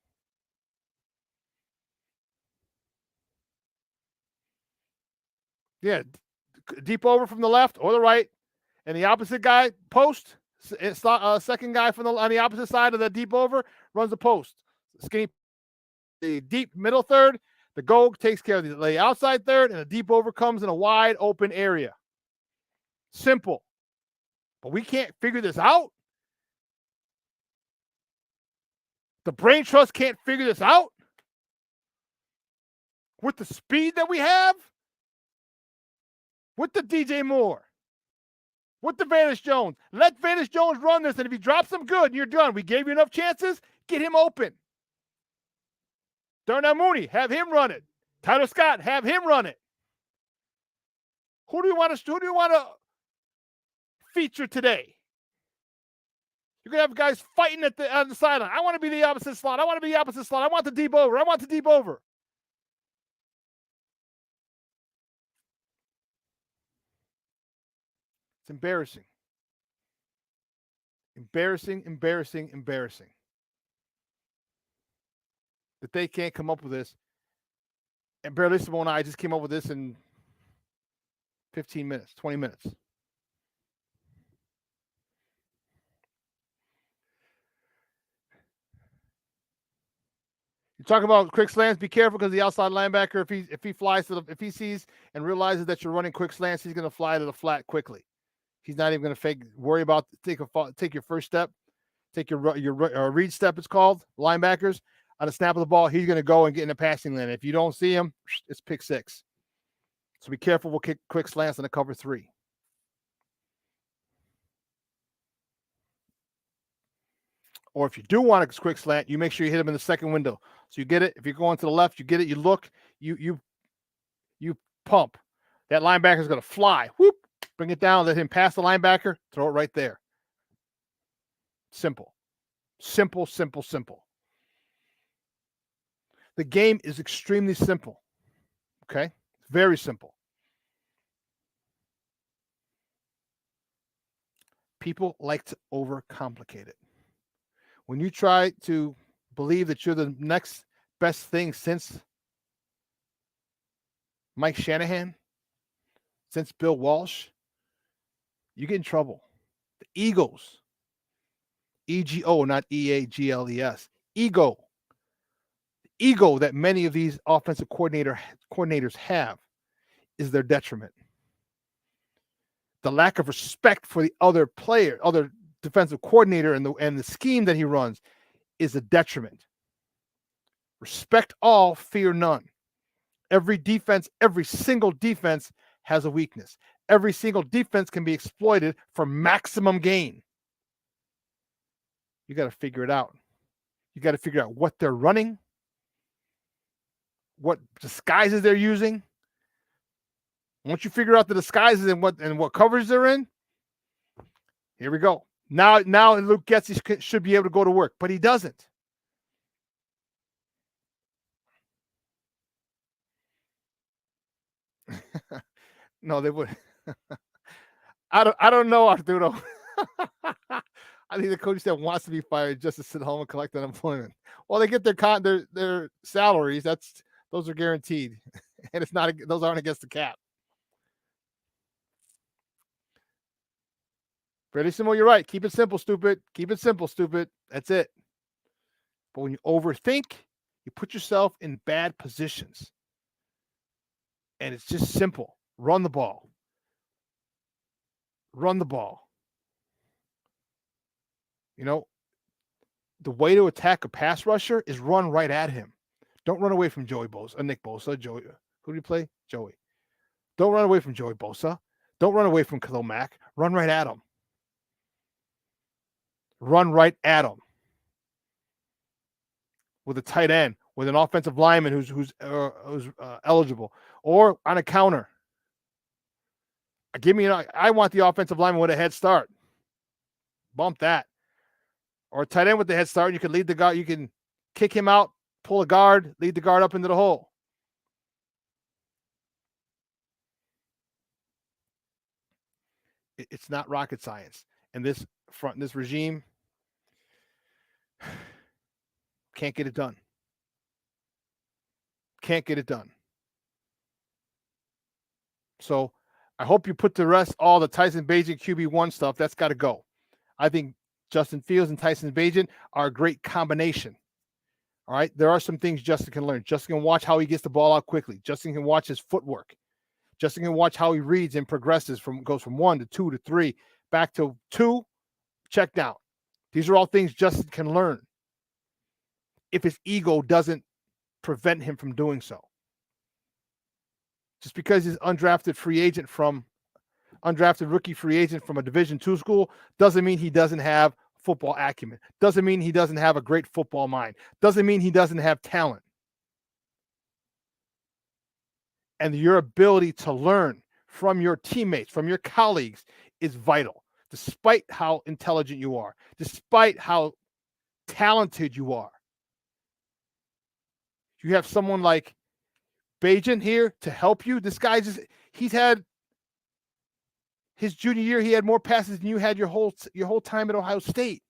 Yeah, deep over from the left or the right, and the opposite guy post. Second guy on the opposite side of the deep over runs the post. Skinny, the deep middle third. The go takes care of the outside third, and the deep over comes in a wide open area. Simple, but we can't figure this out. The brain trust can't figure this out with the speed that we have. With the DJ Moore, with the Vanish Jones. Let Vanish Jones run this, and if he drops them good, you're done. We gave you enough chances. Get him open. Darnell Mooney, have him run it. Tyler Scott, have him run it. Who do you want to feature today? You're gonna have guys fighting on the sideline. I want to be the opposite slot. I want to be the opposite slot. I want the deep over. I want the deep over. It's embarrassing. Embarrassing. That they can't come up with this. And Barrelissimo and I just came up with this in 15 minutes, 20 minutes. You talk about quick slants. Be careful because the outside linebacker, if he flies if he sees and realizes that you're running quick slants, he's going to fly to the flat quickly. He's not even going to worry about take your first step, take your read step. It's called linebackers on the snap of the ball. He's going to go and get in a passing lane. If you don't see him, it's pick 6. So be careful. We'll kick quick slants on the cover 3. Or if you do want a quick slant, you make sure you hit him in the second window. So you get it. If you're going to the left, you get it. You look. You pump. That linebacker is going to fly. Whoop. Bring it down. Let him pass the linebacker. Throw it right there. Simple. Simple. The game is extremely simple. Okay? Very simple. People like to overcomplicate it. When you try to believe that you're the next best thing since Mike Shanahan, since Bill Walsh, you get in trouble. The egos EGO, not EAGLES. Ego. Ego that many of these offensive coordinators have is their detriment. The lack of respect for the other defensive coordinator and the scheme that he runs is a detriment. Respect all, fear none. Every single defense has a weakness. Every single defense can be exploited for maximum gain. You got to figure it out. You got to figure out what they're running, what disguises they're using. Once you figure out the disguises and what coverage they're in, here we go. Now Luke Getsy should be able to go to work, but he doesn't. No, they would. I don't know, Arturo. I think the coach that wants to be fired just to sit home and collect unemployment. Well, they get their salaries. Those are guaranteed, and those aren't against the cap. Pretty simple. You're right. Keep it simple, stupid. Keep it simple, stupid. That's it. But when you overthink, you put yourself in bad positions. And it's just simple. Run the ball. Run the ball. You know, the way to attack a pass rusher is run right at him. Don't run away from Nick Bosa. Joey. Who do you play? Joey. Don't run away from Joey Bosa. Don't run away from Khalil Mack. Run right at him. Run right at him. With a tight end, with an offensive lineman who's eligible, or on a counter. I want the offensive lineman with a head start. Bump that. Or a tight end with the head start, and you can lead the guard. You can kick him out, pull a guard, lead the guard up into the hole. It's not rocket science. And this regime can't get it done. Can't get it done. So I hope you put to rest all the Tyson Bagent QB1 stuff. That's got to go. I think Justin Fields and Tyson Bagent are a great combination. All right. There are some things Justin can learn. Justin can watch how he gets the ball out quickly. Justin can watch his footwork. Justin can watch how he reads and progresses goes from 1 to 2 to 3, back to 2, check down. These are all things Justin can learn if his ego doesn't prevent him from doing so. Just because he's undrafted rookie free agent from a Division II school doesn't mean he doesn't have football acumen. Doesn't mean he doesn't have a great football mind. Doesn't mean he doesn't have talent. And your ability to learn from your teammates, from your colleagues, is vital, despite how intelligent you are, despite how talented you are. You have someone like Bagent here to help you. This guy he's had his junior year, he had more passes than you had your whole time at Ohio State.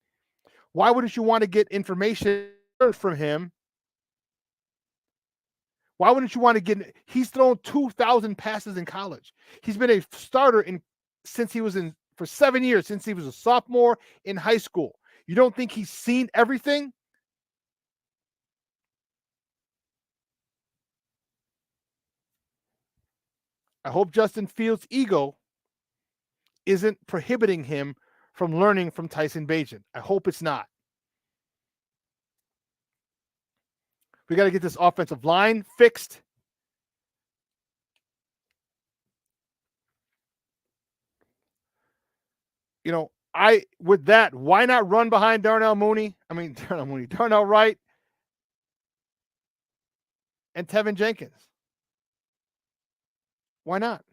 Why wouldn't you want to get information from him? Why wouldn't you want to get? He's thrown 2,000 passes in college. He's been a starter for 7 years, since he was a sophomore in high school. You don't think he's seen everything? I hope Justin Fields' ego isn't prohibiting him from learning from Tyson Bagent. I hope it's not. We got to get this offensive line fixed. You know, why not run behind Darnell Wright and Tevin Jenkins? Why not?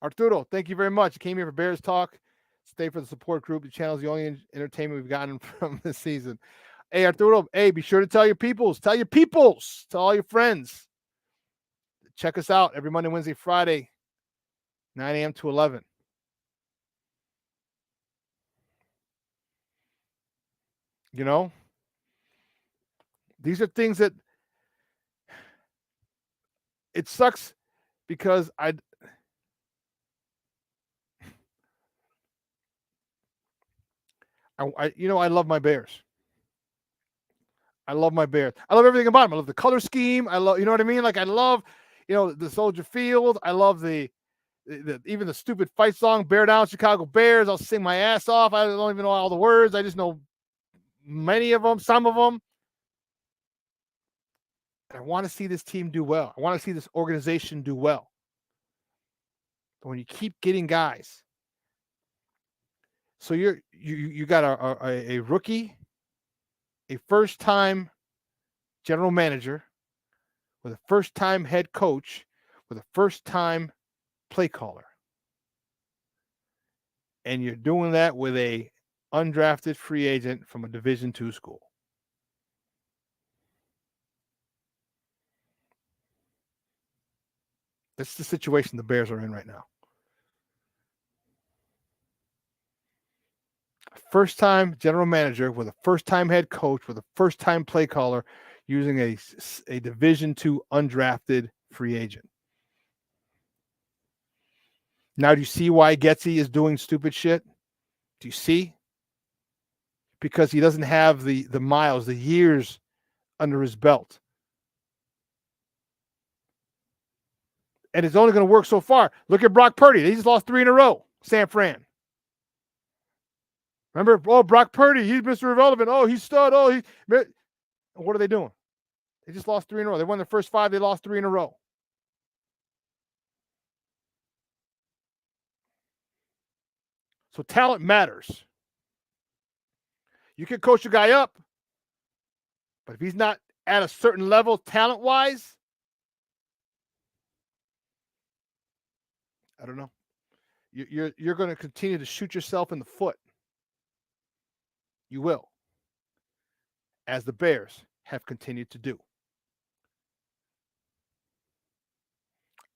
Arturo, thank you very much. You came here for Bears Talk. Stay for the support group. The channel is the only entertainment we've gotten from this season. Hey, Arturo, be sure to tell all your friends. Check us out every Monday, Wednesday, Friday, 9 a.m. to 11. You know, these are things that it sucks because I love my Bears. I love my Bears. I love everything about them. I love the color scheme. I love, you know what I mean? Like I love, the Soldier Field. I love the even the stupid fight song, Bear Down, Chicago Bears. I'll sing my ass off. I don't even know all the words. I just know many of them, some of them. And I want to see this team do well. I want to see this organization do well. But when you keep getting guys, so you got a rookie, a first-time general manager, with a first-time head coach, with a first-time play caller. And you're doing that with a undrafted free agent from a Division II school. That's the situation the Bears are in right now. First-time general manager with a first-time head coach with a first-time play caller using a Division II undrafted free agent. Now, do you see why Getsy is doing stupid shit? Do you see? Because he doesn't have the miles, the years under his belt. And it's only going to work so far. Look at Brock Purdy. He just lost 3 in a row. San Fran. Remember? Oh, Brock Purdy. He's Mr. Irrelevant. Oh, he's stud. Oh, what are they doing? They just lost 3 in a row. They won their first 5. They lost 3 in a row. So talent matters. You can coach a guy up, but if he's not at a certain level talent-wise, I don't know. You're going to continue to shoot yourself in the foot. You will, as the Bears have continued to do.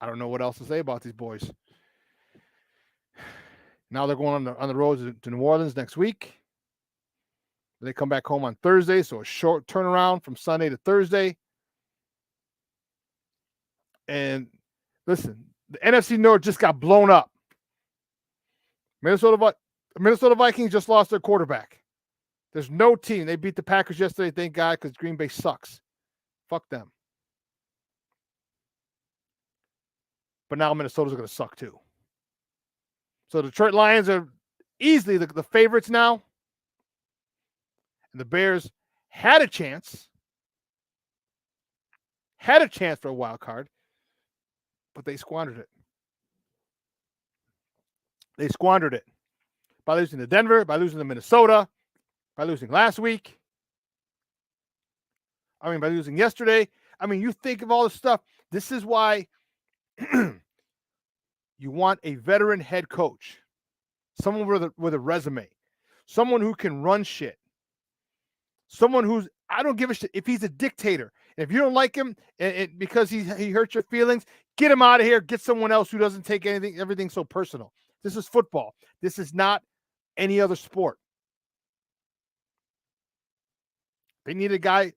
I don't know what else to say about these boys. Now they're going on the road to New Orleans next week. They come back home on Thursday, so a short turnaround from Sunday to Thursday. And listen, the NFC North just got blown up. Minnesota Vikings just lost their quarterback. There's no team. They beat the Packers yesterday, thank God, because Green Bay sucks. Fuck them. But now Minnesota's going to suck too. So Detroit Lions are easily the favorites now. And the Bears had a chance for a wild card, but they squandered it. They squandered it by losing to Denver, by losing to Minnesota, by losing last week. By losing yesterday. You think of all this stuff. This is why you want a veteran head coach, someone with a resume, someone who can run shit, someone who's, I don't give a shit if he's a dictator. And if you don't like him because he hurts your feelings, get him out of here. Get someone else who doesn't take everything so personal. This is football. This is not any other sport. They need a guy,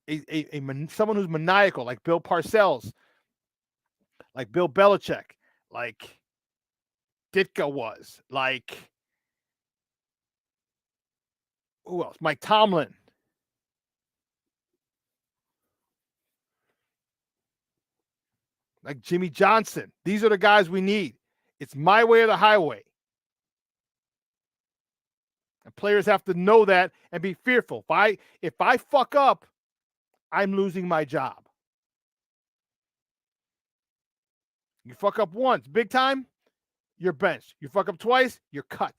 someone who's maniacal, like Bill Parcells, like Bill Belichick, like Ditka was, like who else? Mike Tomlin. Like Jimmy Johnson. These are the guys we need. It's my way or the highway. And players have to know that and be fearful. If I fuck up, I'm losing my job. You fuck up once, big time, you're benched. You fuck up twice, you're cut.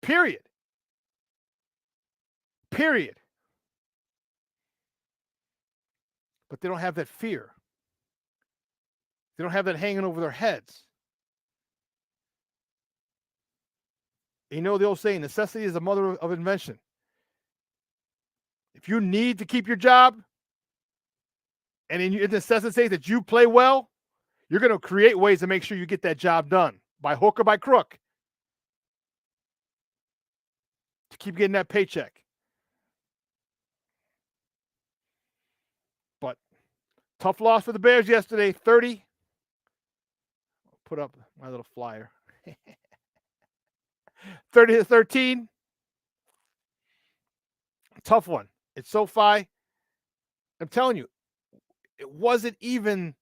Period. But they don't have that fear. They don't have that hanging over their heads. You know the old saying, necessity is the mother of invention. If you need to keep your job, and it necessitates that you play well, you're going to create ways to make sure you get that job done, by hook or by crook, to keep getting that paycheck. But tough loss for the Bears yesterday, 30. I'll put up my little flyer. 30-13. tough one. It's SoFi. I'm telling you, it wasn't even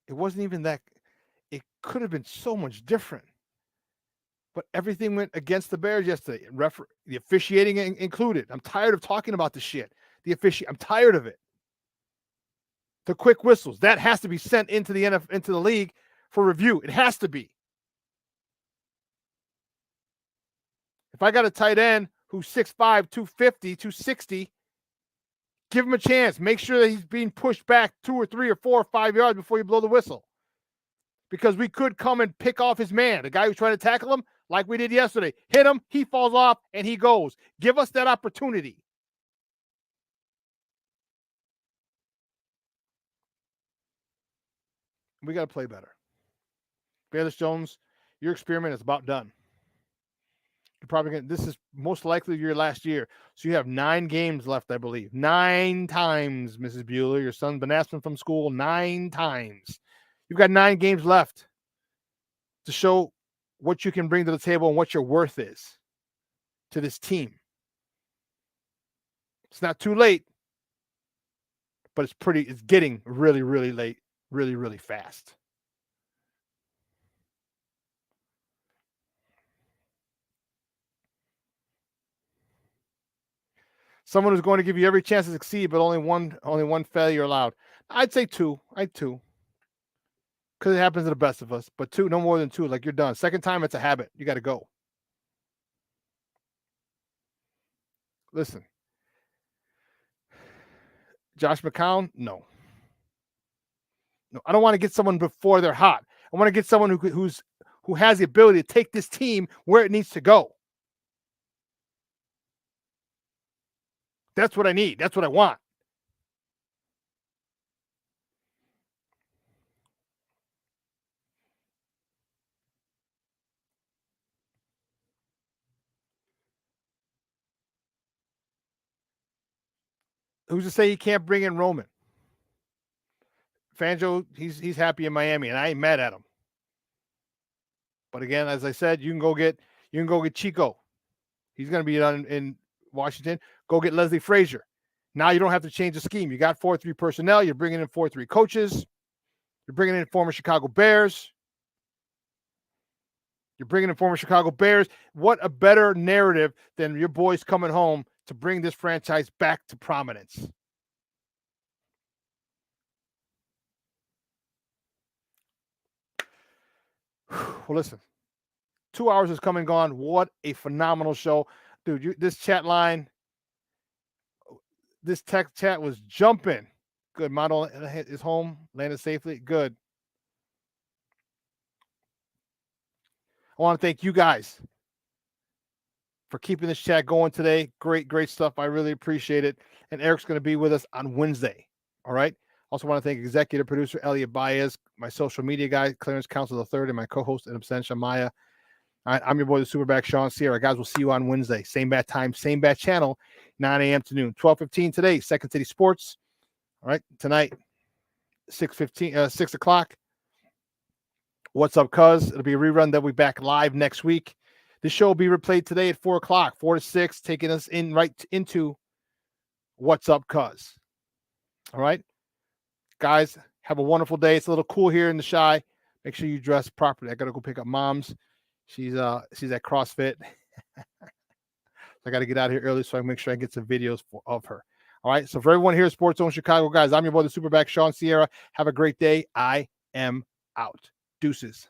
that. It could have been so much different. But everything went against the Bears yesterday. The officiating included. I'm tired of talking about the shit. I'm tired of it. The quick whistles, that has to be sent into the league for review. It has to be. If I got a tight end who's 6'5", 250, 260, give him a chance. Make sure that he's being pushed back 2 or 3 or 4 or 5 yards before you blow the whistle. Because we could come and pick off his man, the guy who's trying to tackle him, like we did yesterday. Hit him, he falls off, and he goes. Give us that opportunity. We got to play better. Bayless Jones, your experiment is about done. You're probably going to, this is most likely your last year. So you have 9 games left, I believe. 9 times, Mrs. Bueller. Your son's been asking from school 9 times. You've got 9 games left to show what you can bring to the table and what your worth is to this team. It's not too late, but it's getting really, really late, really, really fast. Someone who's going to give you every chance to succeed, but only one failure allowed. I'd say 2. Because it happens to the best of us. But 2, no more than 2. Like, you're done. Second time, it's a habit. You got to go. Listen. Josh McCown, no. No, I don't want to get someone before they're hot. I want to get someone who has the ability to take this team where it needs to go. That's what I need. That's what I want. Who's to say he can't bring in Roman? Fangio, he's happy in Miami, and I ain't mad at him. But again, as I said, you can go get Chico. He's going to be in Washington. Go get Leslie Frazier. Now you don't have to change the scheme. You got 4-3 personnel. You're bringing in 4-3 coaches. You're bringing in former Chicago Bears. What a better narrative than your boys coming home to bring this franchise back to prominence. Well, listen, 2 hours has come and gone. What a phenomenal show. Dude, this chat line, this tech chat was jumping. Good. Model is home, landed safely. Good. I want to thank you guys for keeping this chat going today. Great stuff. I really appreciate it. And Eric's going to be with us on Wednesday. All right. Also want to thank executive producer Elliot Baez, my social media guy, Clarence Council III, and my co-host in absentia, Maya. I'm your boy, the SuperBack, Shawn Sierra. Guys, we'll see you on Wednesday. Same bat time, same bat channel, 9 a.m. to noon. 12:15 today, Second City Sports. All right. Tonight, 6 o'clock. What's Up, Cuz? It'll be a rerun. They'll be back live next week. This show will be replayed today at 4 o'clock, 4 to 6, taking us right into What's Up, Cuz. All right. Guys, have a wonderful day. It's a little cool here in the Shy. Make sure you dress properly. I got to go pick up Mom's. She's at CrossFit. I got to get out of here early so I can make sure I get some videos of her. All right. So for everyone here at Sports Zone Chicago, guys, I'm your boy, the SuperBack, Shawn Sierra. Have a great day. I am out. Deuces.